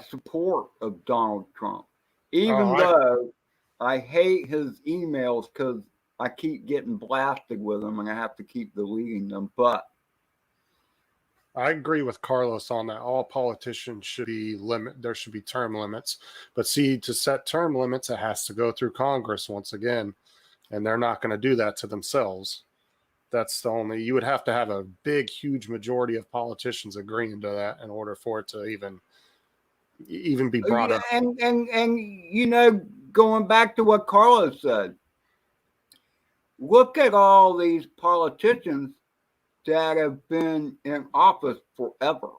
Speaker 1: support of Donald Trump, even though I hate his emails because I keep getting blasted with them and I have to keep deleting them. But
Speaker 2: I agree with Carlos on that. All politicians should be there should be term limits. But see, to set term limits, it has to go through Congress once again. And they're not going to do that to themselves. That's the only, you would have to have a big, huge majority of politicians agreeing to that in order for it to even be brought up.
Speaker 1: And you know, going back to what Carlos said, look at all these politicians that have been in office forever.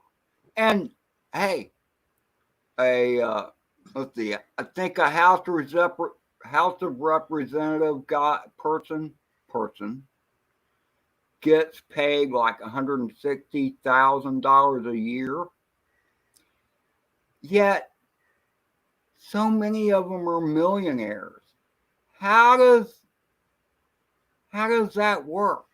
Speaker 1: And hey, let's see, I think a House of Representative person gets paid like $160,000 a year. Yet so many of them are millionaires. How does that work?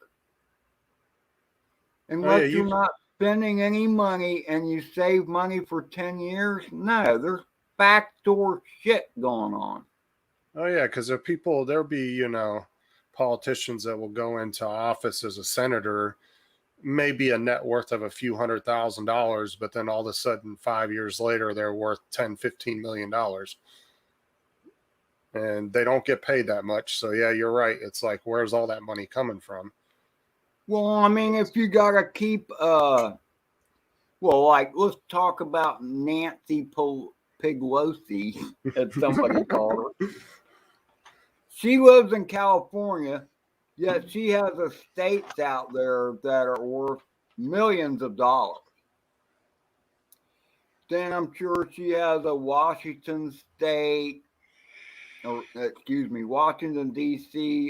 Speaker 1: Unless you're not spending any money and you save money for 10 years? No, there's backdoor shit going on.
Speaker 2: Oh, yeah, because there'll be, politicians that will go into office as a senator, maybe a net worth of a few $100,000, but then all of a sudden 5 years later, they're worth $10-15 million. And they don't get paid that much. So, yeah, you're right. It's like, where's all that money coming from?
Speaker 1: Well, I mean, if you got to keep, like, let's talk about Nancy Pelosi, as somebody called her. She lives in California, yet she has estates out there that are worth millions of dollars. Then I'm sure she has a Washington D.C.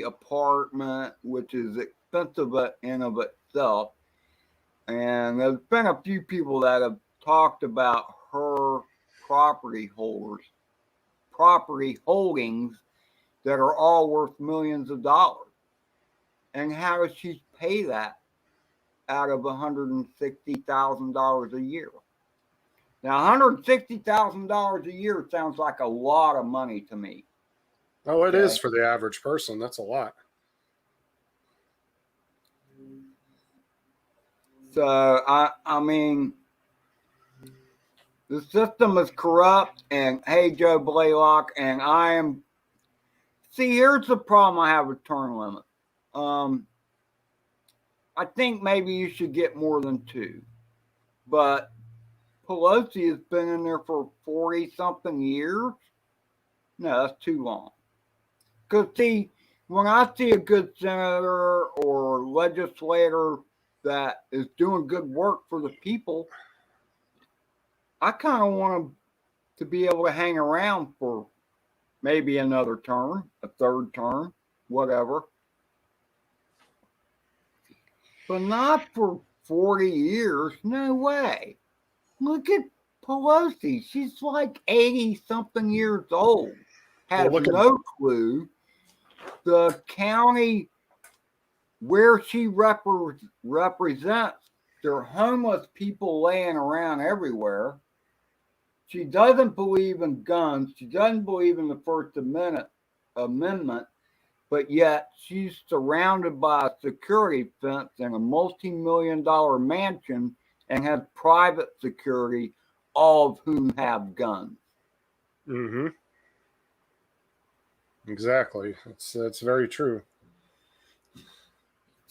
Speaker 1: apartment, which is expensive in of itself. And there's been a few people that have talked about her property holdings that are all worth millions of dollars. And how does she pay that out of $160,000 a year? Now, $160,000 a year sounds like a lot of money to me.
Speaker 2: Oh, it is for the average person. That's a lot.
Speaker 1: So, I mean, the system is corrupt, and hey, Joe Blaylock, and see, here's the problem I have with term limit. I think maybe you should get more than 2. But Pelosi has been in there for 40-something years. No, that's too long. Because, see, when I see a good senator or legislator that is doing good work for the people, I kind of want them to be able to hang around for maybe another term, a third term, whatever. But not for 40 years. No way. Look at Pelosi. She's like 80-something years old. Has no clue. The county where she represents, there are homeless people laying around everywhere. She doesn't believe in guns. She doesn't believe in the First Amendment, but yet she's surrounded by a security fence in a multi-million-dollar mansion and has private security, all of whom have guns.
Speaker 2: Mm-hmm. Exactly. That's very true.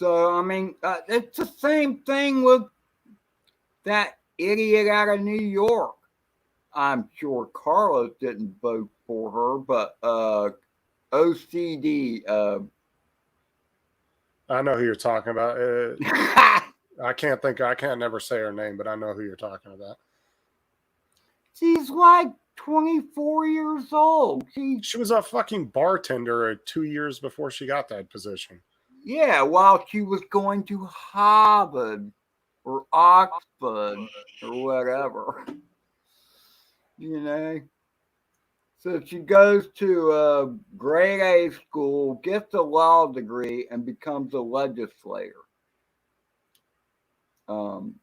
Speaker 1: So, I mean, it's the same thing with that idiot out of New York. I'm sure Carlos didn't vote for her, but OCD.
Speaker 2: I know who you're talking about. I can't never say her name, but I know who you're talking about.
Speaker 1: She's like 24 years old.
Speaker 2: She was a fucking bartender 2 years before she got that position.
Speaker 1: Yeah, while she was going to Harvard or Oxford or whatever. You know? So she goes to a grade A school, gets a law degree, and becomes a legislator. I'm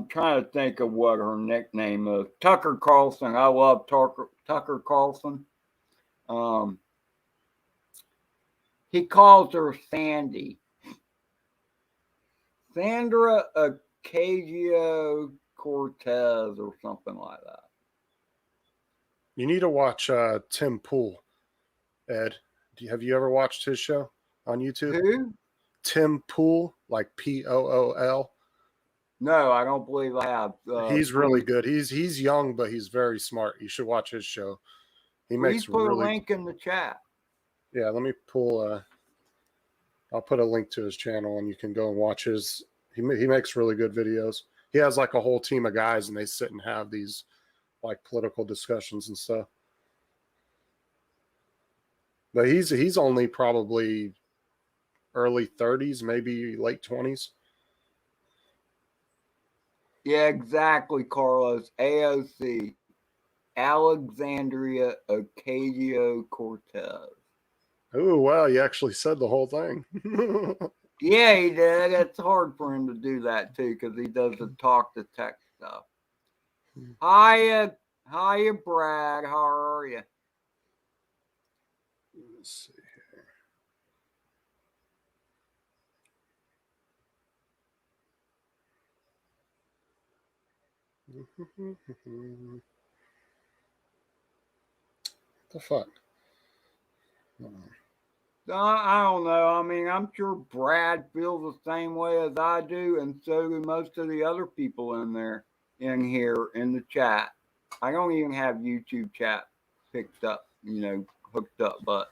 Speaker 1: trying to think of what her nickname is. Tucker Carlson. I love Tucker Carlson. He calls her Sandy. Sandra Ocasio-Cortez or something like that.
Speaker 2: You need to watch Tim Pool, Ed. Have you ever watched his show on YouTube?
Speaker 1: Who?
Speaker 2: Tim Pool, like Pool.
Speaker 1: No, I don't believe I have.
Speaker 2: He's really good. He's young, but he's very smart. You should watch his show. He
Speaker 1: Please
Speaker 2: makes
Speaker 1: put
Speaker 2: really.
Speaker 1: a link in the chat.
Speaker 2: Yeah, let me pull. I'll put a link to his channel, and you can go and watch his. He makes really good videos. He has like a whole team of guys, and they sit and have these like political discussions and stuff. But he's only probably early 30s, maybe late 20s.
Speaker 1: Yeah, exactly, Carlos. AOC. Alexandria Ocasio-Cortez.
Speaker 2: Oh, wow, you actually said the whole thing.
Speaker 1: Yeah, he did. It's hard for him to do that, too, because he does the talk-to-text stuff. Hiya, Brad. How are you?
Speaker 2: Let's see here. What the fuck?
Speaker 1: I don't know. I mean, I'm sure Brad feels the same way as I do, and so do most of the other people in here in the chat. I don't even have YouTube chat picked up, hooked up, but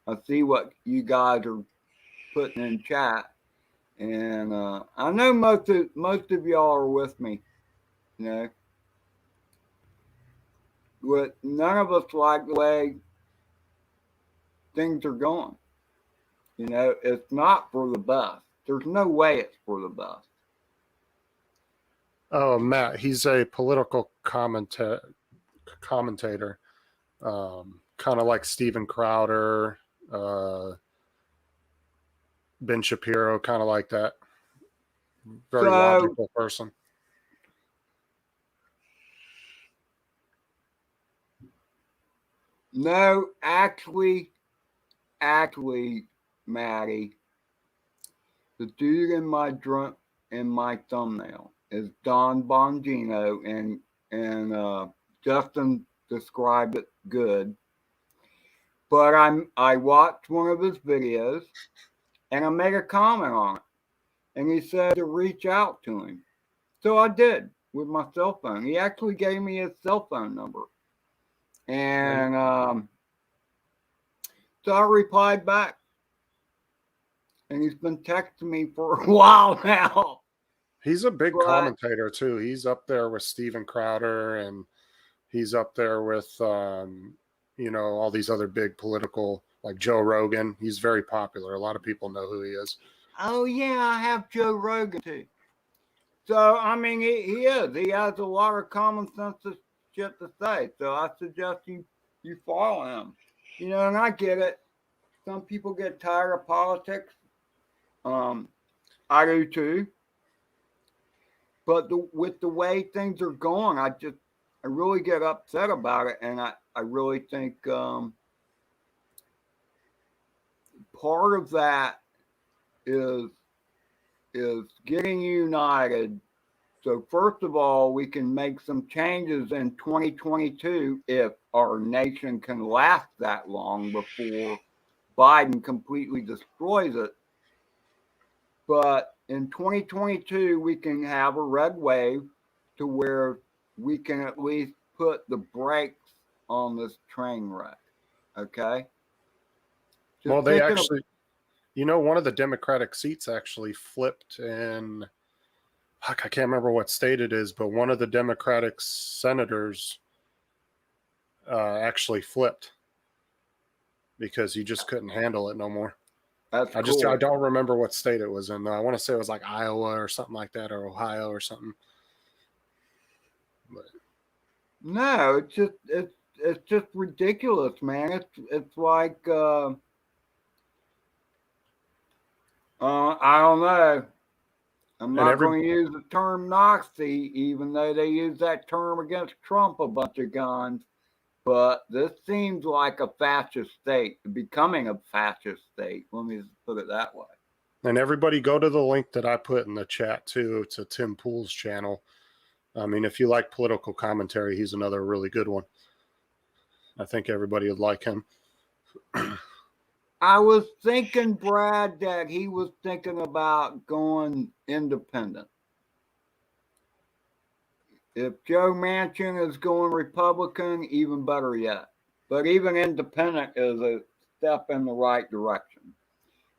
Speaker 1: I see what you guys are putting in chat, and I know most of y'all are with me, But none of us like the way things are going. It's not for the best. There's no way it's for the best.
Speaker 2: Oh, Matt, he's a political commentator, kind of like Steven Crowder, Ben Shapiro, kind of like that. Very logical person.
Speaker 1: No, actually, Maddie, the dude in my thumbnail is Don Bongino, and Justin described it good. But I watched one of his videos, and I made a comment on it, and he said to reach out to him, so I did with my cell phone. He actually gave me his cell phone number, and so I replied back. And he's been texting me for a while now.
Speaker 2: He's a big commentator too. He's up there with Steven Crowder, and he's up there with all these other big political, like Joe Rogan. He's very popular. A lot of people know who he is.
Speaker 1: Oh yeah, I have Joe Rogan too. So I mean, he is. He has a lot of common sense shit to say. So I suggest you follow him. And I get it. Some people get tired of politics. I do too. But with the way things are going, I really get upset about it, and I really think part of that is getting united. So first of all, we can make some changes in 2022 if our nation can last that long before Biden completely destroys it. But in 2022, we can have a red wave to where we can at least put the brakes on this train wreck. Okay. Just
Speaker 2: Well, they
Speaker 1: thinking of-
Speaker 2: actually, you know, one of the Democratic seats actually flipped in, fuck, I can't remember what state it is, but one of the Democratic senators actually flipped because he just couldn't handle it no more.
Speaker 1: that's
Speaker 2: I
Speaker 1: cool.
Speaker 2: don't remember what state it was in though. I want to say it was like Iowa or something like that, or Ohio or something. But
Speaker 1: No, it's just ridiculous, man. It's like I don't know. I'm not going to use the term Nazi, even though they use that term against Trump a bunch of guns. But this seems like a fascist state, becoming a fascist state. Let me just put it that way.
Speaker 2: and everybody go to the link that I put in the chat too. It's a Tim Pool's channel. I mean, if you like political commentary, he's another really good one. I think everybody would like him.
Speaker 1: I was thinking, Brad, that he was thinking about going independent. If Joe Manchin is going Republican, even better yet. But even independent is a step in the right direction.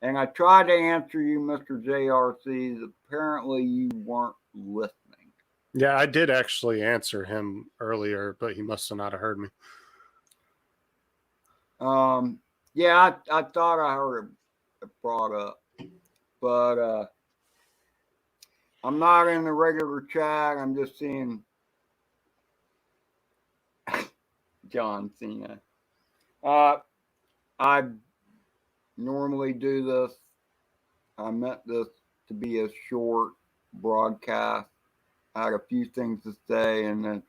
Speaker 1: And I tried to answer you, Mr. JRC. Apparently, you weren't listening.
Speaker 2: Yeah, I did actually answer him earlier, but he must have not have heard me.
Speaker 1: Yeah, I thought I heard it brought up, but I'm not in the regular chat. I'm just seeing John Cena. I normally do this. I meant this to be a short broadcast. I had a few things to say, and then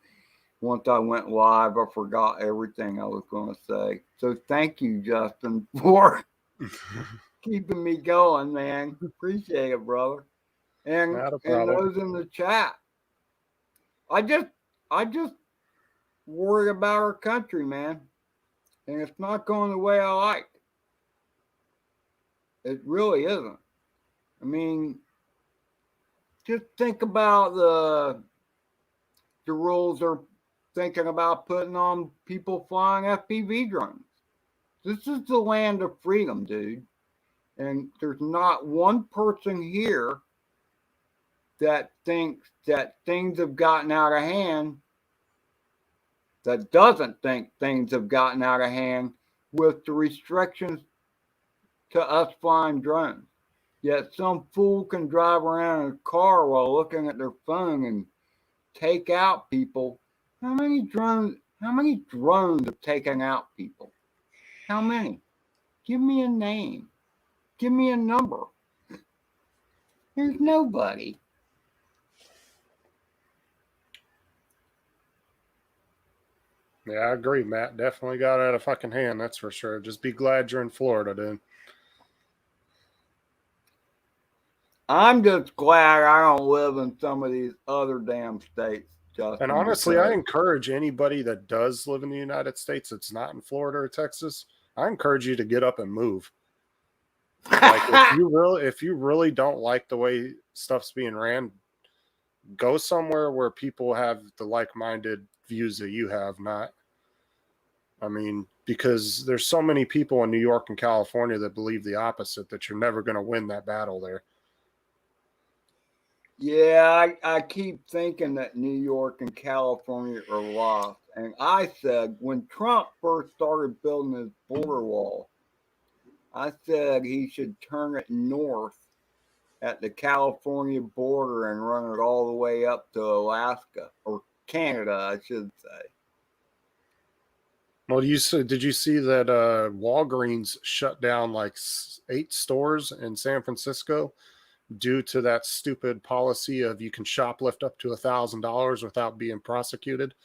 Speaker 1: once I went live, I forgot everything I was going to say. So thank you, Justin, for keeping me going, man. Appreciate it, brother. And those in the chat. I just worry about our country, man. And it's not going the way I like. It really isn't. I mean, just think about the rules they're thinking about putting on people flying FPV drones. This is the land of freedom, dude. And there's not one person here that thinks that things have gotten out of hand, that doesn't think things have gotten out of hand with the restrictions to us flying drones. Yet some fool can drive around in a car while looking at their phone and take out people. How many drones have taken out people? How many? Give me a name. Give me a number. There's nobody.
Speaker 2: Yeah, I agree, Matt. Definitely got out of fucking hand, that's for sure. Just be glad you're in Florida, dude.
Speaker 1: I'm just glad I don't live in some of these other damn states, Justin.
Speaker 2: And honestly, I encourage anybody that does live in the United States that's not in Florida or Texas, I encourage you to get up and move. Like if you really don't like the way stuff's being ran, go somewhere where people have the like-minded views that you have. I mean, because there's so many people in New York and California that believe the opposite, that you're never going to win that battle there.
Speaker 1: Yeah, I keep thinking that New York and California are lost. And I said, when Trump first started building his border wall, I said he should turn it north at the California border and run it all the way up to Alaska, or Canada, I should say.
Speaker 2: Well, did you see that Walgreens shut down like 8 stores in San Francisco due to that stupid policy of you can shoplift up to $1,000 without being prosecuted?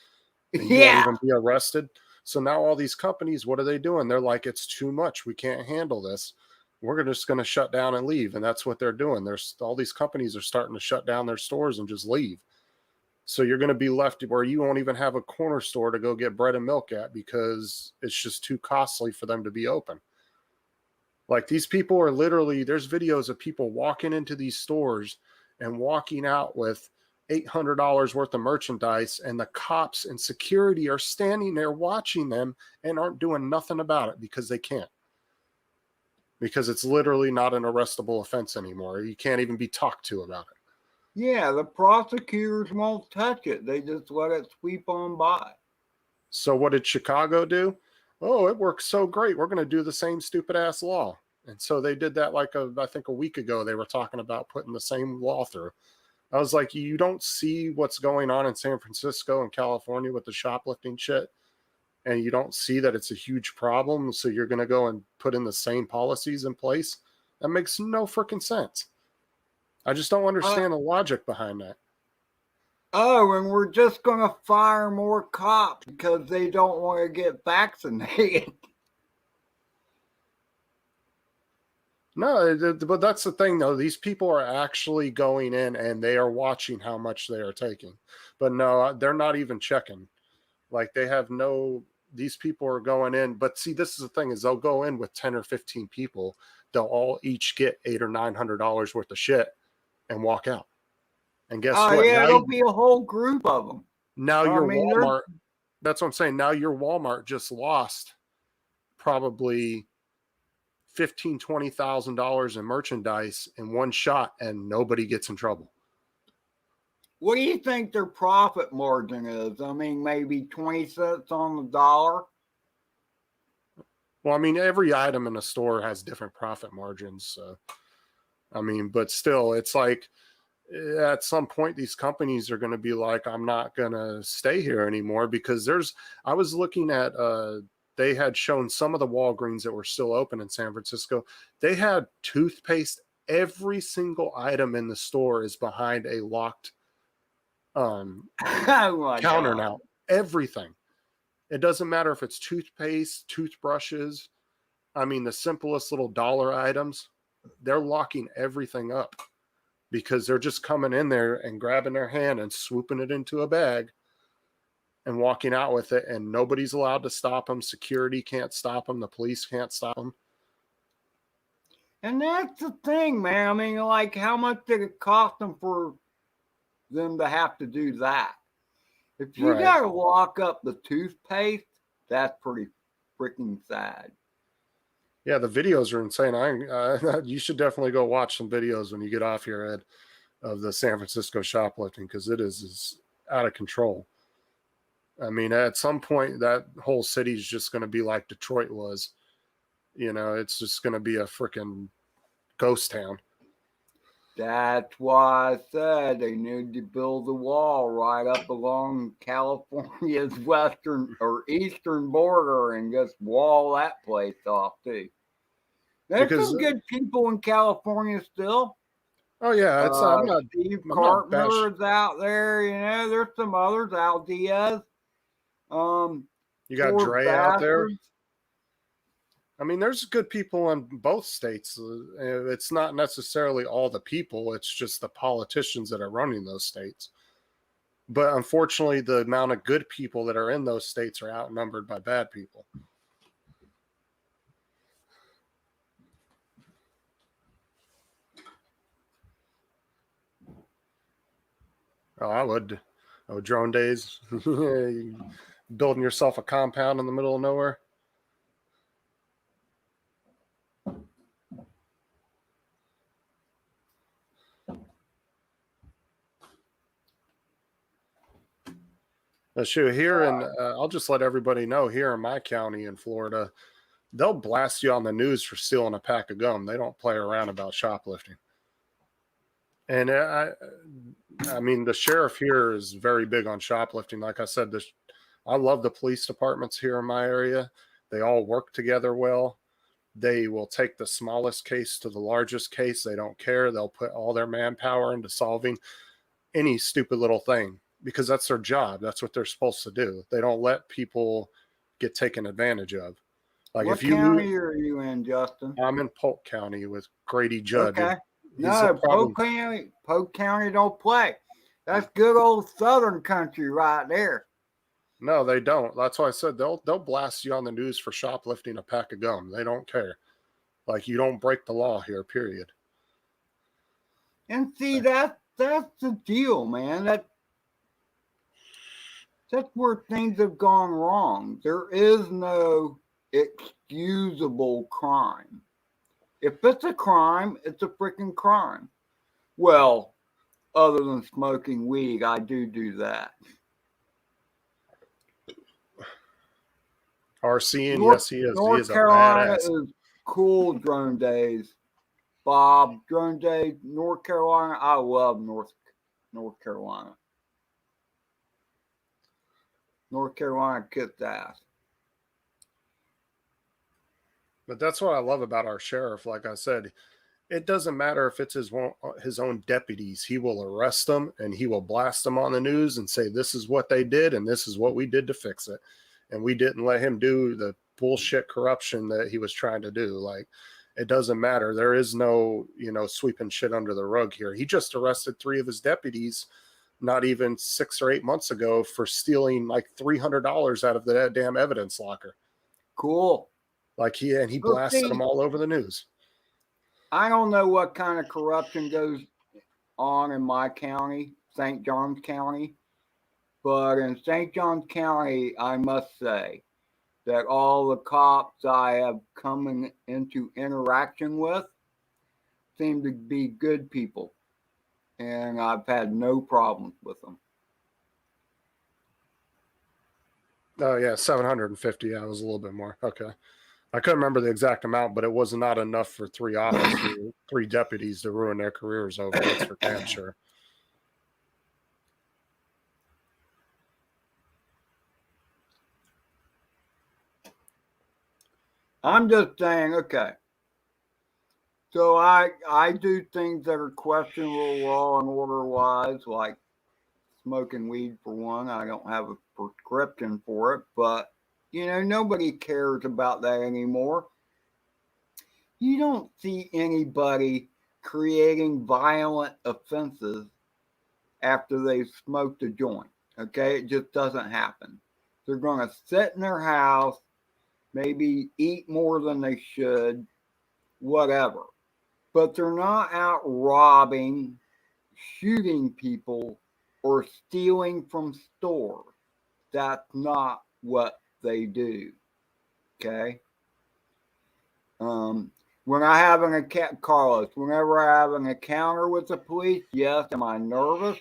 Speaker 2: And you won't even be arrested. So now all these companies, what are they doing? They're like, it's too much. We can't handle this. We're just going to shut down and leave. And that's what they're doing. All these companies are starting to shut down their stores and just leave. So you're going to be left where you won't even have a corner store to go get bread and milk at because it's just too costly for them to be open. Like these people are literally, there's videos of people walking into these stores and walking out with $800 worth of merchandise, and the cops and security are standing there watching them and aren't doing nothing about it because they can't. Because it's literally not an arrestable offense anymore. You can't even be talked to about it.
Speaker 1: Yeah, the prosecutors won't touch it. They just let it sweep on by.
Speaker 2: So what did Chicago do? Oh, it works so great. We're going to do the same stupid ass law. And so they did that I think a week ago, they were talking about putting the same law through. I was like, you don't see what's going on in San Francisco and California with the shoplifting shit, and you don't see that it's a huge problem. So you're going to go and put in the same policies in place? That makes no freaking sense. I just don't understand the logic behind that.
Speaker 1: Oh, and we're just going to fire more cops because they don't want to get vaccinated.
Speaker 2: No, but that's the thing, though. These people are actually going in and they are watching how much they are taking. But no, they're not even checking. Like they have no, these people are going in. But see, this is the thing is they'll go in with 10 or 15 people. They'll all each get $800 or $900 worth of shit and walk out. And guess what?
Speaker 1: Yeah,
Speaker 2: now
Speaker 1: it'll be a whole group of them.
Speaker 2: Now your Walmart, that's what I'm saying. Now your Walmart just lost probably $15,000, $20,000 in merchandise in one shot, and nobody gets in trouble.
Speaker 1: What do you think their profit margin is? I mean, maybe 20 cents on the dollar?
Speaker 2: Well, I mean, every item in a store has different profit margins. So, I mean, but still, it's like at some point, these companies are going to be like, I'm not going to stay here anymore because I was looking at, they had shown some of the Walgreens that were still open in San Francisco. They had toothpaste. Every single item in the store is behind a locked counter now. Everything. It doesn't matter if it's toothpaste, toothbrushes. I mean, the simplest little dollar items, they're locking everything up because they're just coming in there and grabbing their hand and swooping it into a bag and walking out with it, and nobody's allowed to stop them. Security can't stop them. The police can't stop them.
Speaker 1: And that's the thing, man. I mean, like, how much did it cost them for them to have to do that? If you got to lock up the toothpaste, that's pretty freaking sad.
Speaker 2: Yeah, the videos are insane. You should definitely go watch some videos when you get off here, Ed, of the San Francisco shoplifting because it is out of control. I mean, at some point, that whole city is just going to be like Detroit was. You know, it's just going to be a freaking ghost town.
Speaker 1: That's why I said they need to build a wall right up along California's western or eastern border and just wall that place off too. There's some good people in California still.
Speaker 2: Oh yeah, it's
Speaker 1: Steve Carpenter is out there. You know, there's some others. Al Diaz.
Speaker 2: You got Dre out there. I mean, there's good people in both states. It's not necessarily all the people. It's just the politicians that are running those states. But unfortunately, the amount of good people that are in those states are outnumbered by bad people. Oh, I would. Oh, drone days. Building yourself a compound in the middle of nowhere. Shoot, here and I'll just let everybody know here in my county in Florida, they'll blast you on the news for stealing a pack of gum. They don't play around about shoplifting. And I mean, the sheriff here is very big on shoplifting. Like I said, I love the police departments here in my area. They all work together well. They will take the smallest case to the largest case. They don't care. They'll put all their manpower into solving any stupid little thing because that's their job. That's what they're supposed to do. They don't let people get taken advantage of. Like
Speaker 1: what county are you in, Justin?
Speaker 2: I'm in Polk County with Grady Judd.
Speaker 1: Okay. No, Polk County don't play. That's good old Southern country right there.
Speaker 2: No, they don't. That's why I said they'll blast you on the news for shoplifting a pack of gum. They don't care. Like, you don't break the law here, period.
Speaker 1: And see, that's the deal, man. That's where things have gone wrong. There is no excusable crime. If it's a crime, it's a freaking crime. Well, other than smoking weed, I do that.
Speaker 2: RC,
Speaker 1: North,
Speaker 2: yes, he is. He
Speaker 1: North
Speaker 2: is a
Speaker 1: Carolina
Speaker 2: badass.
Speaker 1: is cool drone days. Bob, drone day, North Carolina. I love North Carolina. North Carolina kicks ass.
Speaker 2: But that's what I love about our sheriff. Like I said, it doesn't matter if it's his own deputies. He will arrest them and he will blast them on the news and say, this is what they did and this is what we did to fix it. And we didn't let him do the bullshit corruption that he was trying to do. Like, it doesn't matter. There is no, sweeping shit under the rug here. He just arrested 3 of his deputies not even 6 or 8 months ago for stealing like $300 out of the damn evidence locker.
Speaker 1: Cool.
Speaker 2: Like, he blasted them all over the news.
Speaker 1: I don't know what kind of corruption goes on in my county, St. Johns County, but in St. Johns County, I must say that all the cops I have come into interaction with seem to be good people, and I've had no problems with them.
Speaker 2: Oh, yeah, 750. Yeah, it was a little bit more. Okay. I couldn't remember the exact amount, but it was not enough for 3 officers, 3 deputies to ruin their careers over. That's for damn sure.
Speaker 1: I'm just saying, okay. So I do things that are questionable law and order wise, like smoking weed for one. I don't have a prescription for it, but nobody cares about that anymore. You don't see anybody creating violent offenses after they've smoked a joint. Okay, it just doesn't happen. They're going to sit in their house, maybe eat more than they should, whatever. But they're not out robbing, shooting people, or stealing from stores. That's not what they do. Okay? When I have an encounter, Carlos, whenever I have an encounter with the police, yes, am I nervous?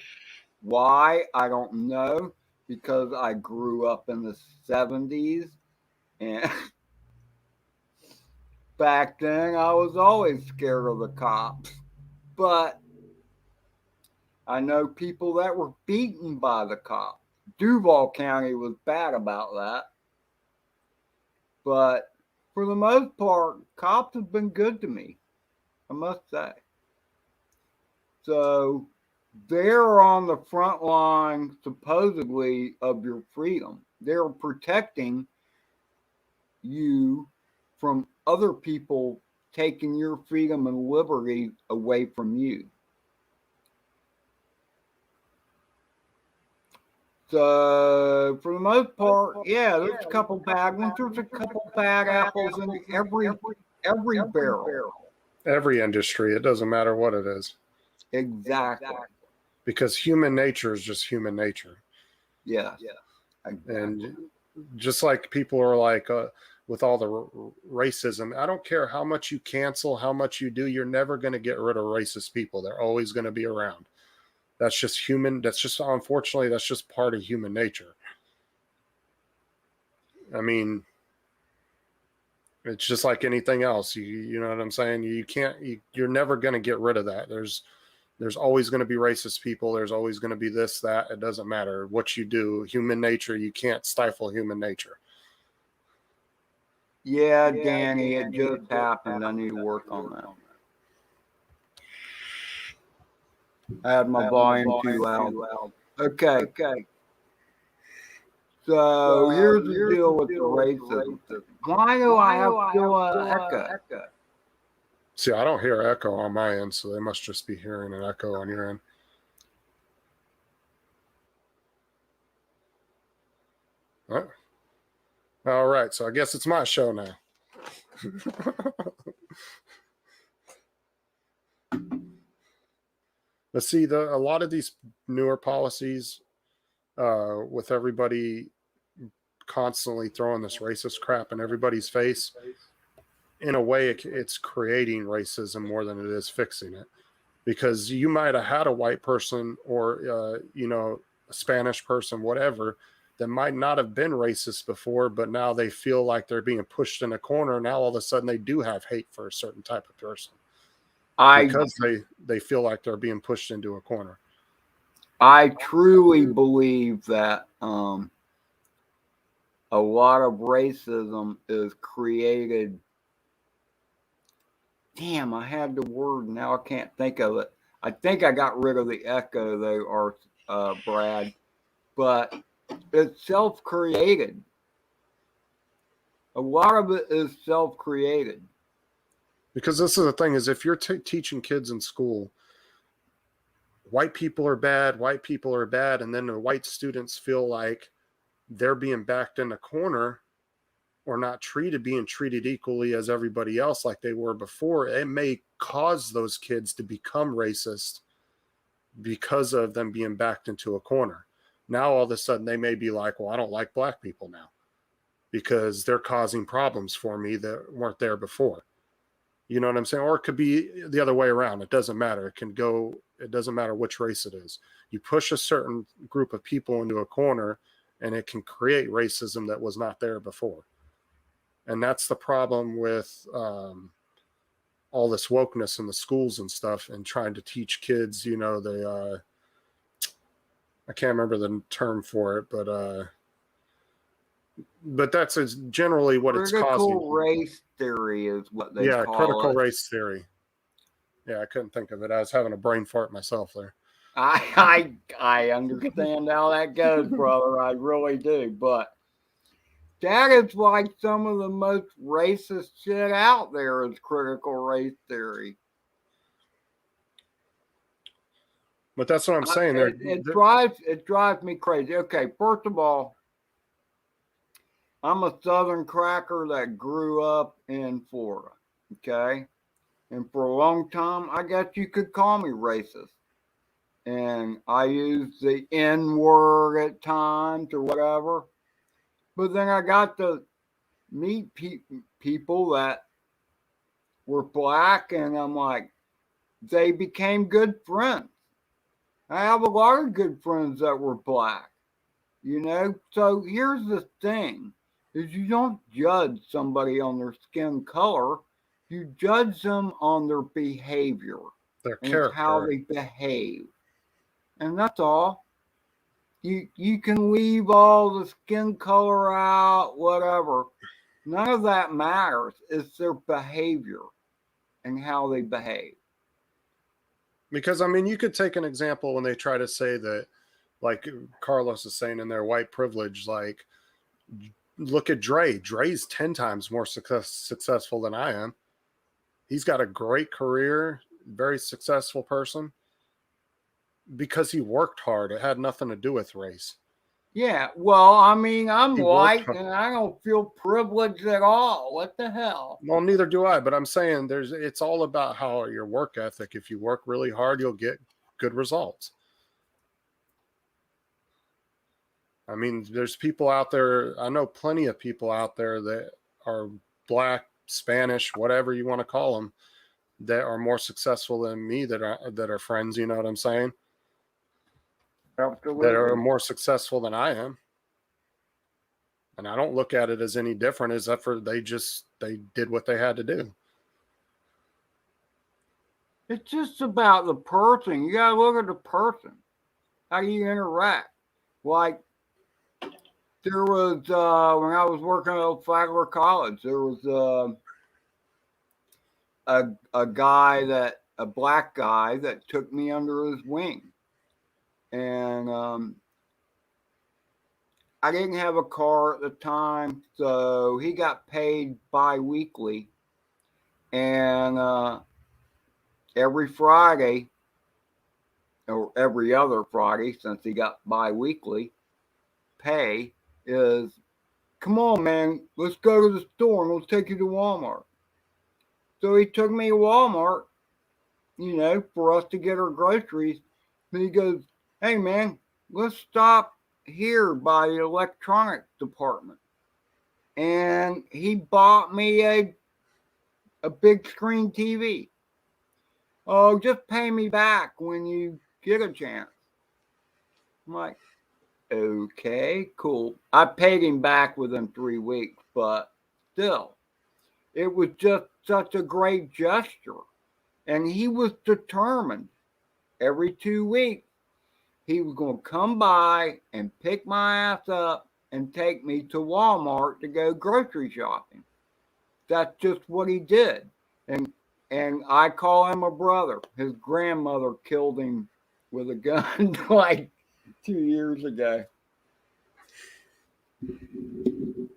Speaker 1: Why? I don't know. Because I grew up in the 70s, and back then I was always scared of the cops. But I know people that were beaten by the cops. Duval County was bad about that. But for the most part, cops have been good to me, I must say. So they're on the front line, supposedly, of your freedom. They're protecting you from other people taking your freedom and liberty away from you. So for the most part, yeah, there's a couple bad ones. There's a couple bad apples in every barrel.
Speaker 2: Every industry, it doesn't matter what it is.
Speaker 1: Exactly.
Speaker 2: Because human nature is just human nature.
Speaker 1: Yeah.
Speaker 2: And just like people are like, with all the racism, I don't care how much you cancel, how much you do, you're never going to get rid of racist people. They're always going to be around. That's just human. That's just, unfortunately, that's just part of human nature. I mean, it's just like anything else. You know what I'm saying? You're never going to get rid of that. There's always going to be racist people. There's always going to be this, that. It doesn't matter what you do. Human nature, you can't stifle human nature.
Speaker 1: Yeah, Danny, it just happened. I need to work on that. I had my volume too loud. Okay. So here's the deal with the racism. Why do I have still an echo?
Speaker 2: See, I don't hear echo on my end, so they must just be hearing an echo on your end. All right, so I guess it's my show now. But see, a lot of these newer policies, with everybody constantly throwing this racist crap in everybody's face, in a way, it's creating racism more than it is fixing it. Because you might have had a white person or, a Spanish person, whatever, that might not have been racist before, but now they feel like they're being pushed in a corner. Now all of a sudden they do have hate for a certain type of person because they feel like they're being pushed into a corner.
Speaker 1: I truly believe that a lot of racism is created. Damn, I had the word. Now I can't think of it. I think I got rid of the echo though, or Brad, but it's self-created. A lot of it is self-created.
Speaker 2: Because this is the thing: is if you're teaching kids in school, white people are bad, and then the white students feel like they're being backed in a corner or not being treated equally as everybody else like they were before, it may cause those kids to become racist because of them being backed into a corner. Now, all of a sudden, they may be like, well, I don't like black people now because they're causing problems for me that weren't there before. You know what I'm saying? Or it could be the other way around. It doesn't matter. It doesn't matter which race it is. You push a certain group of people into a corner and it can create racism that was not there before. And that's the problem with all this wokeness in the schools and stuff, and trying to teach kids, I can't remember the term for it, but that's generally what it's causing.
Speaker 1: Critical race theory is what they call it.
Speaker 2: Yeah, critical race theory. Yeah, I couldn't think of it. I was having a brain fart myself there.
Speaker 1: I understand how that goes, brother. I really do. But that is like some of the most racist shit out there is critical race theory.
Speaker 2: But that's what I'm saying.
Speaker 1: It drives me crazy. Okay, first of all, I'm a Southern cracker that grew up in Florida. Okay, and for a long time, I guess you could call me racist. And I use the N word at times or whatever. But then I got to meet people that were black, and I'm like, they became good friends. I have a lot of good friends that were black, So here's the thing, is you don't judge somebody on their skin color. You judge them on their behavior.
Speaker 2: Their
Speaker 1: and
Speaker 2: character.
Speaker 1: How they behave. And that's all. You can leave all the skin color out, whatever. None of that matters. It's their behavior and how they behave.
Speaker 2: Because, you could take an example when they try to say that, like Carlos is saying in their white privilege, like, look at Dre. Dre's 10 times more successful than I am. He's got a great career, very successful person. Because he worked hard. It had nothing to do with race.
Speaker 1: Yeah, well, I'm white and I don't feel privileged at all. What the hell?
Speaker 2: Well, neither do I, but I'm saying it's all about how your work ethic. If you work really hard, you'll get good results. There's people out there, I know plenty of people out there that are black, Spanish, whatever you want to call them, that are more successful than me that are friends, you know what I'm saying?
Speaker 1: Absolutely.
Speaker 2: That are more successful than I am. And I don't look at it as any different, except for they did what they had to do.
Speaker 1: It's just about the person. You got to look at the person. How do you interact? Like, there was, when I was working at Flagler College, there was a black guy that took me under his wing. And I didn't have a car at the time, so he got paid bi-weekly. And every Friday, or every other Friday, since he got bi-weekly pay, is, come on, man, let's go to the store and we'll take you to Walmart. So he took me to Walmart, for us to get our groceries. And he goes, "Hey man, let's stop here by the electronics department." And he bought me a big screen TV. "Oh, just pay me back when you get a chance." I'm like, "Okay, cool." I paid him back within 3 weeks, but still, it was just such a great gesture. And he was determined. Every 2 weeks, he was going to come by and pick my ass up and take me to Walmart to go grocery shopping. That's just what he did. And I call him a brother. His grandmother killed him with a gun like 2 years ago.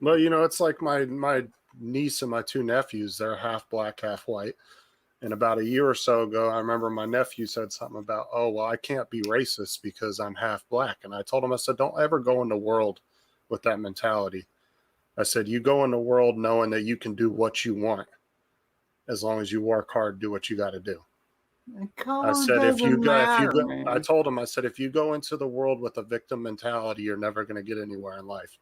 Speaker 2: Well, it's like my niece and my two nephews. They're half black, half white. And about a year or so ago, I remember my nephew said something about, "Oh, well, I can't be racist because I'm half black." And I told him, I said, "Don't ever go in the world with that mentality." I said, "You go in the world knowing that you can do what you want as long as you work hard, do what you got to do." I said, if you go,
Speaker 1: man.
Speaker 2: I told him, I said, if you go into the world with a victim mentality, you're never going to get anywhere in life.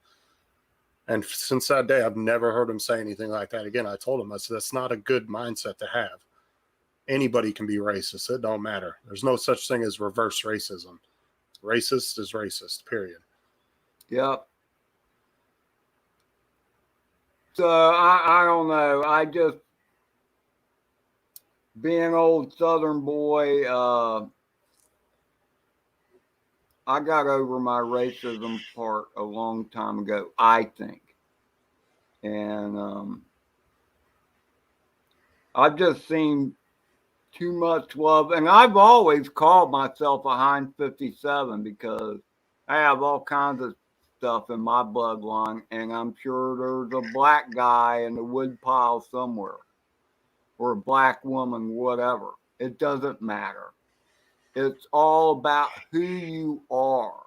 Speaker 2: And since that day, I've never heard him say anything like that again. I told him, I said, that's not a good mindset to have. Anybody can be racist. It don't matter. There's no such thing as reverse racism. Racist is racist, period.
Speaker 1: Yep. So I don't know. I just, being an old Southern boy, I got over my racism part a long time ago, I think. And I've just seen too much love. And I've always called myself a Heinz 57 because I have all kinds of stuff in my bloodline. And I'm sure there's a black guy in the wood pile somewhere, or a black woman, whatever. It doesn't matter. It's all about who you are.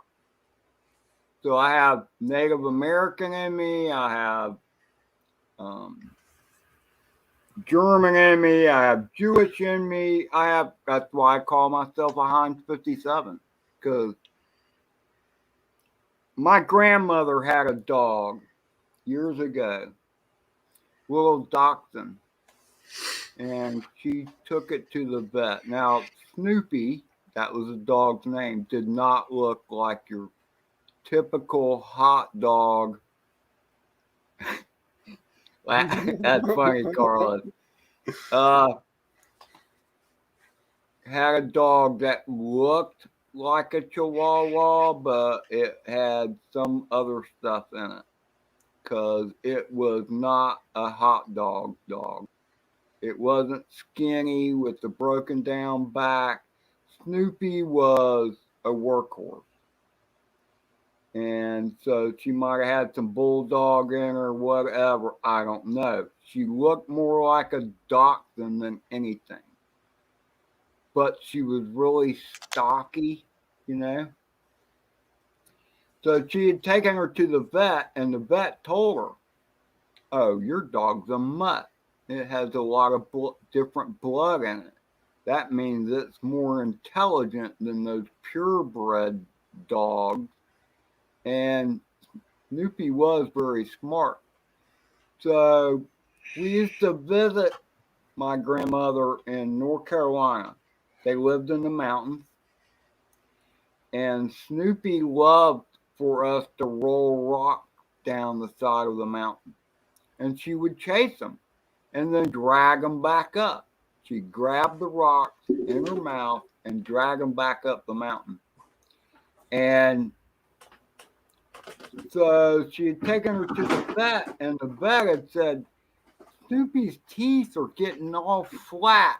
Speaker 1: So I have Native American in me. I have German in me. I have Jewish in me. That's why I call myself a Heinz 57, because my grandmother had a dog years ago, little Dachshund, and she took it to the vet. Now, Snoopy, that was the dog's name, did not look like your typical hot dog. That's funny, Carlos. Had a dog that looked like a Chihuahua, but it had some other stuff in it, because it was not a hot dog dog. It wasn't skinny with the broken down back. Snoopy was a workhorse. And so she might have had some bulldog in her, whatever. I don't know. She looked more like a dachshund than anything. But she was really stocky, So she had taken her to the vet, and the vet told her, "Oh, your dog's a mutt. It has a lot of different blood in it. That means it's more intelligent than those purebred dogs." And Snoopy was very smart. So we used to visit my grandmother in North Carolina. They lived in the mountains. And Snoopy loved for us to roll rocks down the side of the mountain. And she would chase them and then drag them back up. She'd grab the rocks in her mouth and drag them back up the mountain. And so she had taken her to the vet, and the vet had said, "Snoopy's teeth are getting all flat."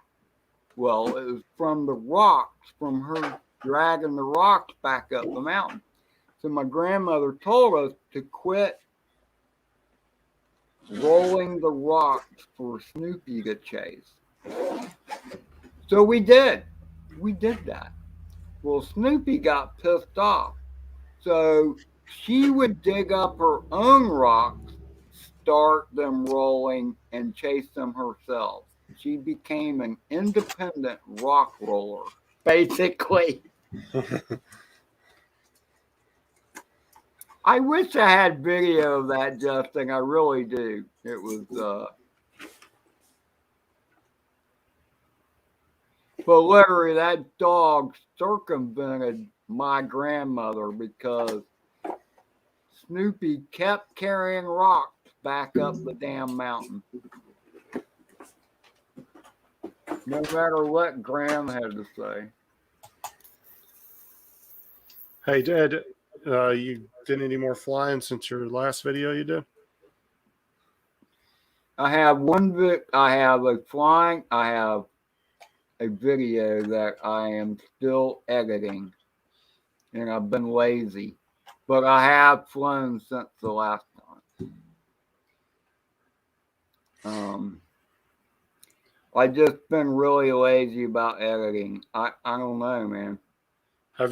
Speaker 1: Well, it was from the rocks, from her dragging the rocks back up the mountain. So my grandmother told us to quit rolling the rocks for Snoopy to chase. So we did. We did that. Well, Snoopy got pissed off. So she would dig up her own rocks, start them rolling, and chase them herself. she became an independent rock roller, basically. I wish I had video of that, Justin. I really do. It was, but literally, that dog circumvented my grandmother because Snoopy kept carrying rocks back up the damn mountain. No matter what Graham had to say.
Speaker 2: Hey, Dad, you did any more flying since your last video you did?
Speaker 1: I have I have a flying, I have a video that I am still editing, and I've been lazy, but I have flown since the last time. I just been really lazy about editing. I don't know, man.
Speaker 2: Did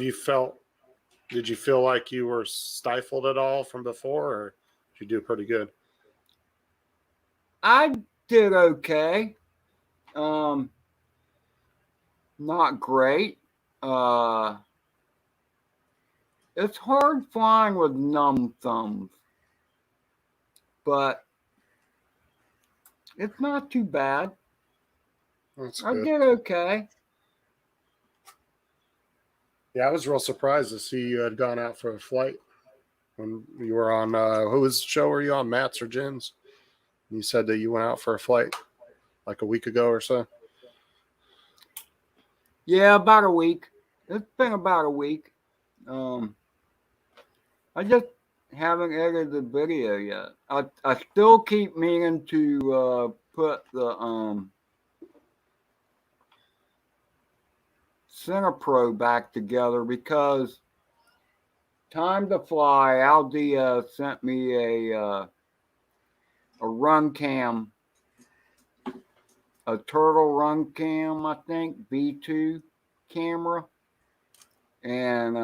Speaker 2: you feel like you were stifled at all from before, or did you do pretty good?
Speaker 1: I did okay. Not great. It's hard flying with numb thumbs, but it's not too bad.
Speaker 2: That's
Speaker 1: I
Speaker 2: good.
Speaker 1: did okay.
Speaker 2: Yeah, I was real surprised to see you had gone out for a flight when you were on. Whose show were you on, Matt's or Jen's? You said that you went out for a flight like a week ago or so.
Speaker 1: Yeah, about a week. It's been about a week. I just haven't edited the video yet. I still keep meaning to put the CinePro back together because Time to Fly, Al Diaz sent me a run cam, a Turtle run cam, I think, V2 camera. And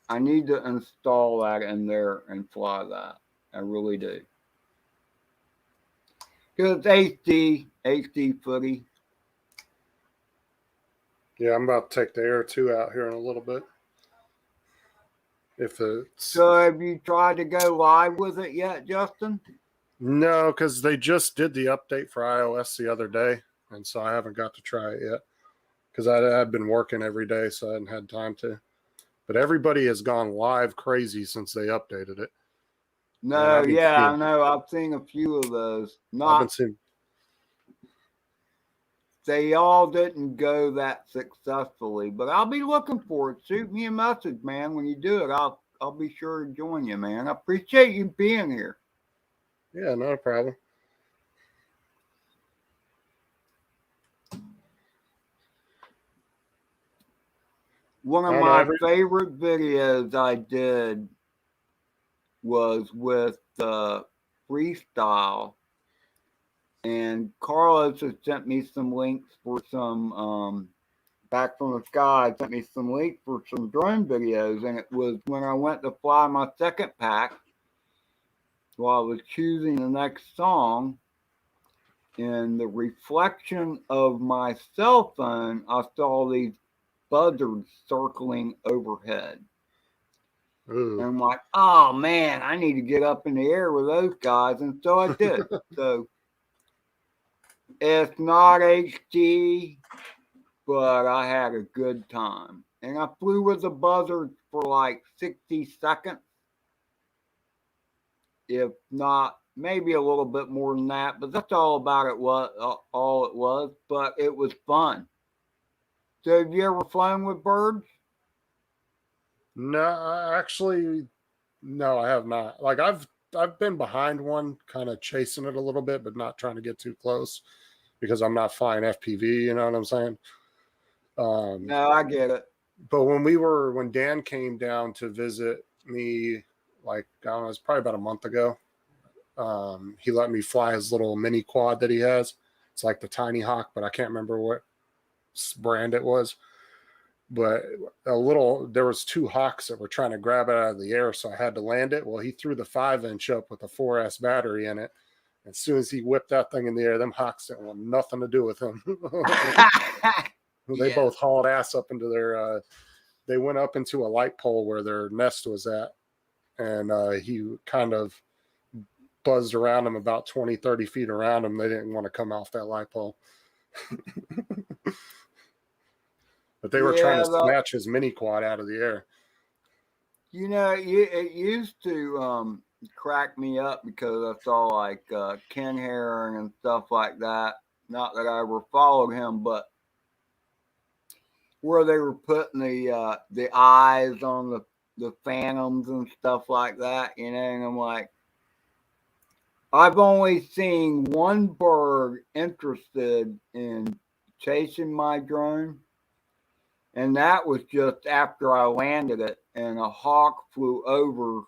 Speaker 1: I need to install that in there and fly that. I really do. Because it's HD footy.
Speaker 2: Yeah, I'm about to take the Air 2 out here in a little bit.
Speaker 1: So have you tried to go live with it yet, Justin?
Speaker 2: No, because they just did the update for iOS the other day, and so I haven't got to try it yet. Because I've been working every day, so I hadn't had time to. But everybody has gone live crazy since they updated it.
Speaker 1: No, yeah, I know. I've seen a few of those. They all didn't go that successfully, but I'll be looking for it. Shoot me a message, man. When you do it, I'll be sure to join you, man. I appreciate you being here.
Speaker 2: Yeah, not a problem.
Speaker 1: One of my favorite videos I did was with Freestyle. And Carlos has sent me some links for some, Back from the Sky, sent me some links for some drone videos. And it was when I went to fly my second pack, while I was choosing the next song, in the reflection of my cell phone, I saw these buzzards circling overhead.
Speaker 2: Ooh.
Speaker 1: And I'm like, oh man, I need to get up in the air with those guys. And so I did. So it's not HD, but I had a good time. And I flew with the buzzards for like 60 seconds. If not, maybe a little bit more than that. But that's all about it was all it was. But it was fun. So have you ever flown with birds?
Speaker 2: No, actually, no, I have not. Like I've been behind one, kind of chasing it a little bit, but not trying to get too close because I'm not flying FPV. You know what I'm saying?
Speaker 1: No, I get it.
Speaker 2: But when Dan came down to visit me, like I don't know, it was probably about a month ago. He let me fly his little mini quad that he has. It's like the Tiny Hawk, but I can't remember what brand it was. But there was two hawks that were trying to grab it out of the air, so I had to land it. Well, he threw the 5-inch up with a 4S battery in it, As soon as he whipped that thing in the air, them hawks didn't want nothing to do with him. They
Speaker 1: Yeah.
Speaker 2: both hauled ass up into their. They went up into a light pole where their nest was at, and he kind of buzzed around them about 20, 30 feet around them. They didn't want to come off that light pole. But they were trying to snatch his mini quad out of the air.
Speaker 1: You know, it used to crack me up because I saw like Ken Herring and stuff like that. Not that I ever followed him, but where they were putting the eyes on the phantoms and stuff like that, you know, and I'm like, I've only seen one bird interested in chasing my drone, and that was just after I landed it, and a hawk flew over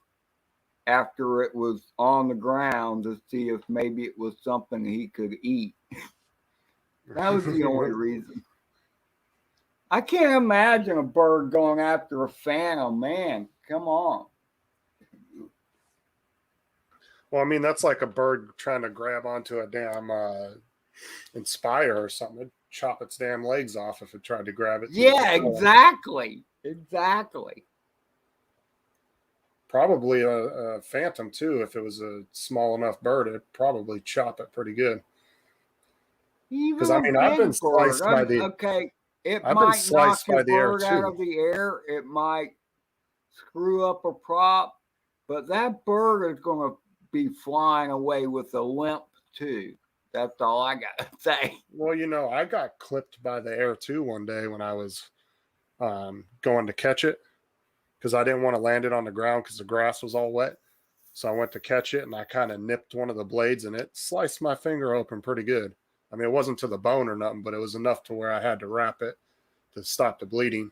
Speaker 1: after it was on the ground to see if maybe it was something he could eat. That was the only reason. I can't imagine a bird going after a phantom, man. Come on.
Speaker 2: Well, I mean, that's like a bird trying to grab onto a damn Inspire or something. It'd chop its damn legs off if it tried to grab it.
Speaker 1: Yeah, exactly. Exactly.
Speaker 2: Probably a phantom, too. If it was a small enough bird, it'd probably chop it pretty good. Because, I mean, I've been sliced by the...
Speaker 1: Okay, it
Speaker 2: I've been
Speaker 1: might
Speaker 2: sliced
Speaker 1: knock
Speaker 2: by
Speaker 1: your
Speaker 2: the air,
Speaker 1: bird out
Speaker 2: too.
Speaker 1: of the air. It might screw up a prop. But that bird is going to be flying away with a limp, too. That's all I got to say.
Speaker 2: Well, you know, I got clipped by the air, too, one day when I was going to catch it. Because I didn't want to land it on the ground because the grass was all wet. So I went to catch it, and I kind of nipped one of the blades, and it sliced my finger open pretty good. I mean, it wasn't to the bone or nothing, but it was enough to where I had to wrap it to stop the bleeding.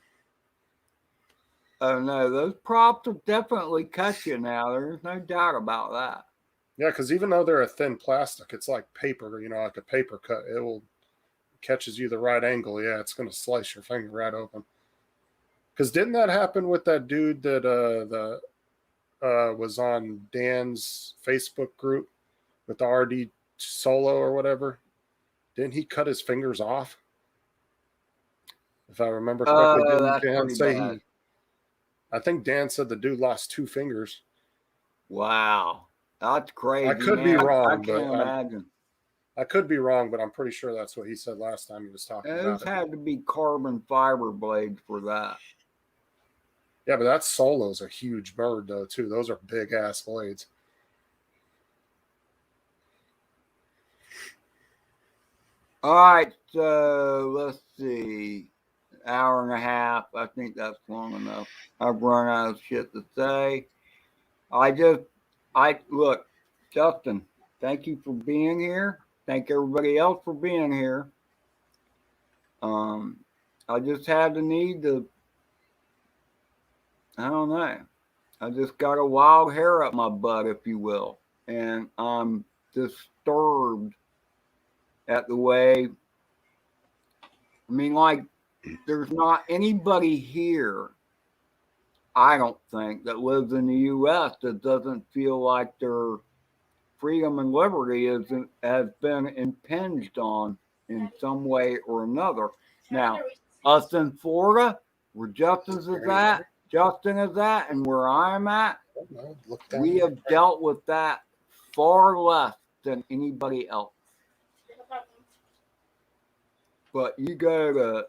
Speaker 1: Oh, no, those props will definitely cut you now. There's no doubt about that.
Speaker 2: Yeah, because even though they're a thin plastic, it's like paper, you know, like a paper cut. It will catches you the right angle. Yeah, it's going to slice your finger right open. Because didn't that happen with that dude that was on Dan's Facebook group with the RD Solo or whatever? Didn't he cut his fingers off? If I remember correctly, didn't Dan say I think Dan said the dude lost 2 fingers.
Speaker 1: Wow. That's crazy.
Speaker 2: I could be wrong,
Speaker 1: I can't imagine.
Speaker 2: I could be wrong, but I'm pretty sure that's what he said last time he was talking about
Speaker 1: Those
Speaker 2: it.
Speaker 1: had to be carbon fiber blades for that.
Speaker 2: Yeah, but that Solo's a huge bird, though, too. Those are big-ass blades.
Speaker 1: All right, so let's see. An hour and a half. I think that's long enough. I've run out of shit to say. Look, Justin, thank you for being here. Thank everybody else for being here. I just had the need to, I don't know. I just got a wild hair up my butt, if you will. And I'm disturbed at the way, I mean, like, there's not anybody here, I don't think, that lives in the U.S. that doesn't feel like their freedom and liberty has been impinged on in some way or another. Now, us in Florida, where Justin is at, and where I'm at, we have dealt with that far less than anybody else. But you go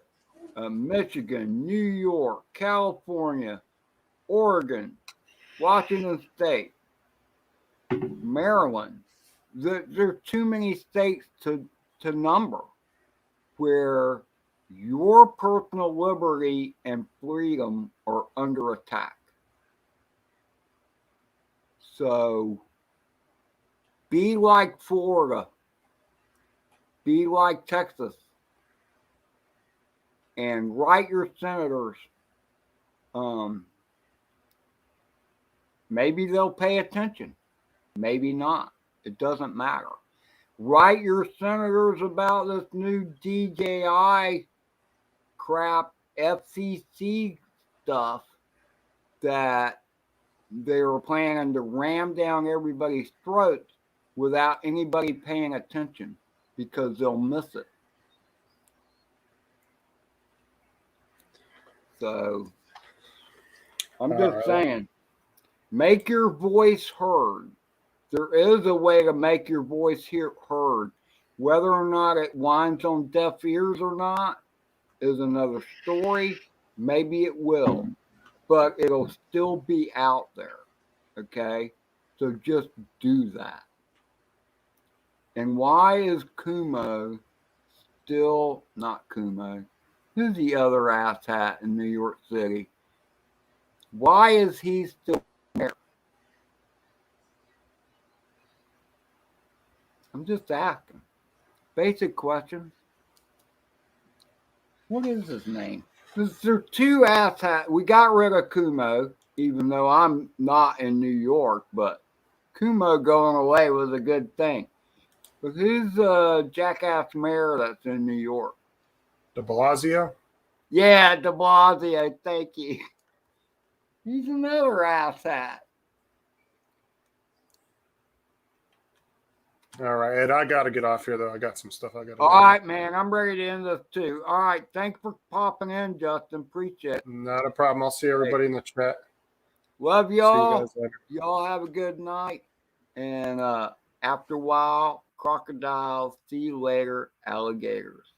Speaker 1: to Michigan, New York, California, Oregon, Washington State, Maryland. There's too many states to number where your personal liberty and freedom are under attack. So be like Florida, be like Texas, and write your senators. Maybe they'll pay attention, maybe not. It doesn't matter. Write your senators about this new DJI crap, FCC stuff that they were planning to ram down everybody's throats without anybody paying attention because they'll miss it. So I'm
Speaker 2: All
Speaker 1: just
Speaker 2: right.
Speaker 1: saying, make your voice heard. There is a way to make your voice heard. Whether or not it winds on deaf ears or not is another story. Maybe it will, but it'll still be out there. Okay? So just do that. And why is Kumo still not Kumo? Who's the other asshat in New York City? Why is he still there? I'm just asking. Basic questions. What is his name? There are two asshats. We got rid of Kumo, even though I'm not in New York, but Kumo going away was a good thing. But who's the jackass mayor that's in New York?
Speaker 2: De Blasio?
Speaker 1: Yeah, de Blasio, thank you. He's another asshat.
Speaker 2: All right, Ed, I got to get off here, though. I got some stuff I got to do.
Speaker 1: All right, man. I'm ready to end this too. All right. Thanks for popping in, Justin. Appreciate it.
Speaker 2: Not a problem. I'll see everybody in the chat.
Speaker 1: Love
Speaker 2: See you
Speaker 1: y'all.
Speaker 2: guys later.
Speaker 1: Y'all have a good night. And after a while, crocodiles. See you later, alligators.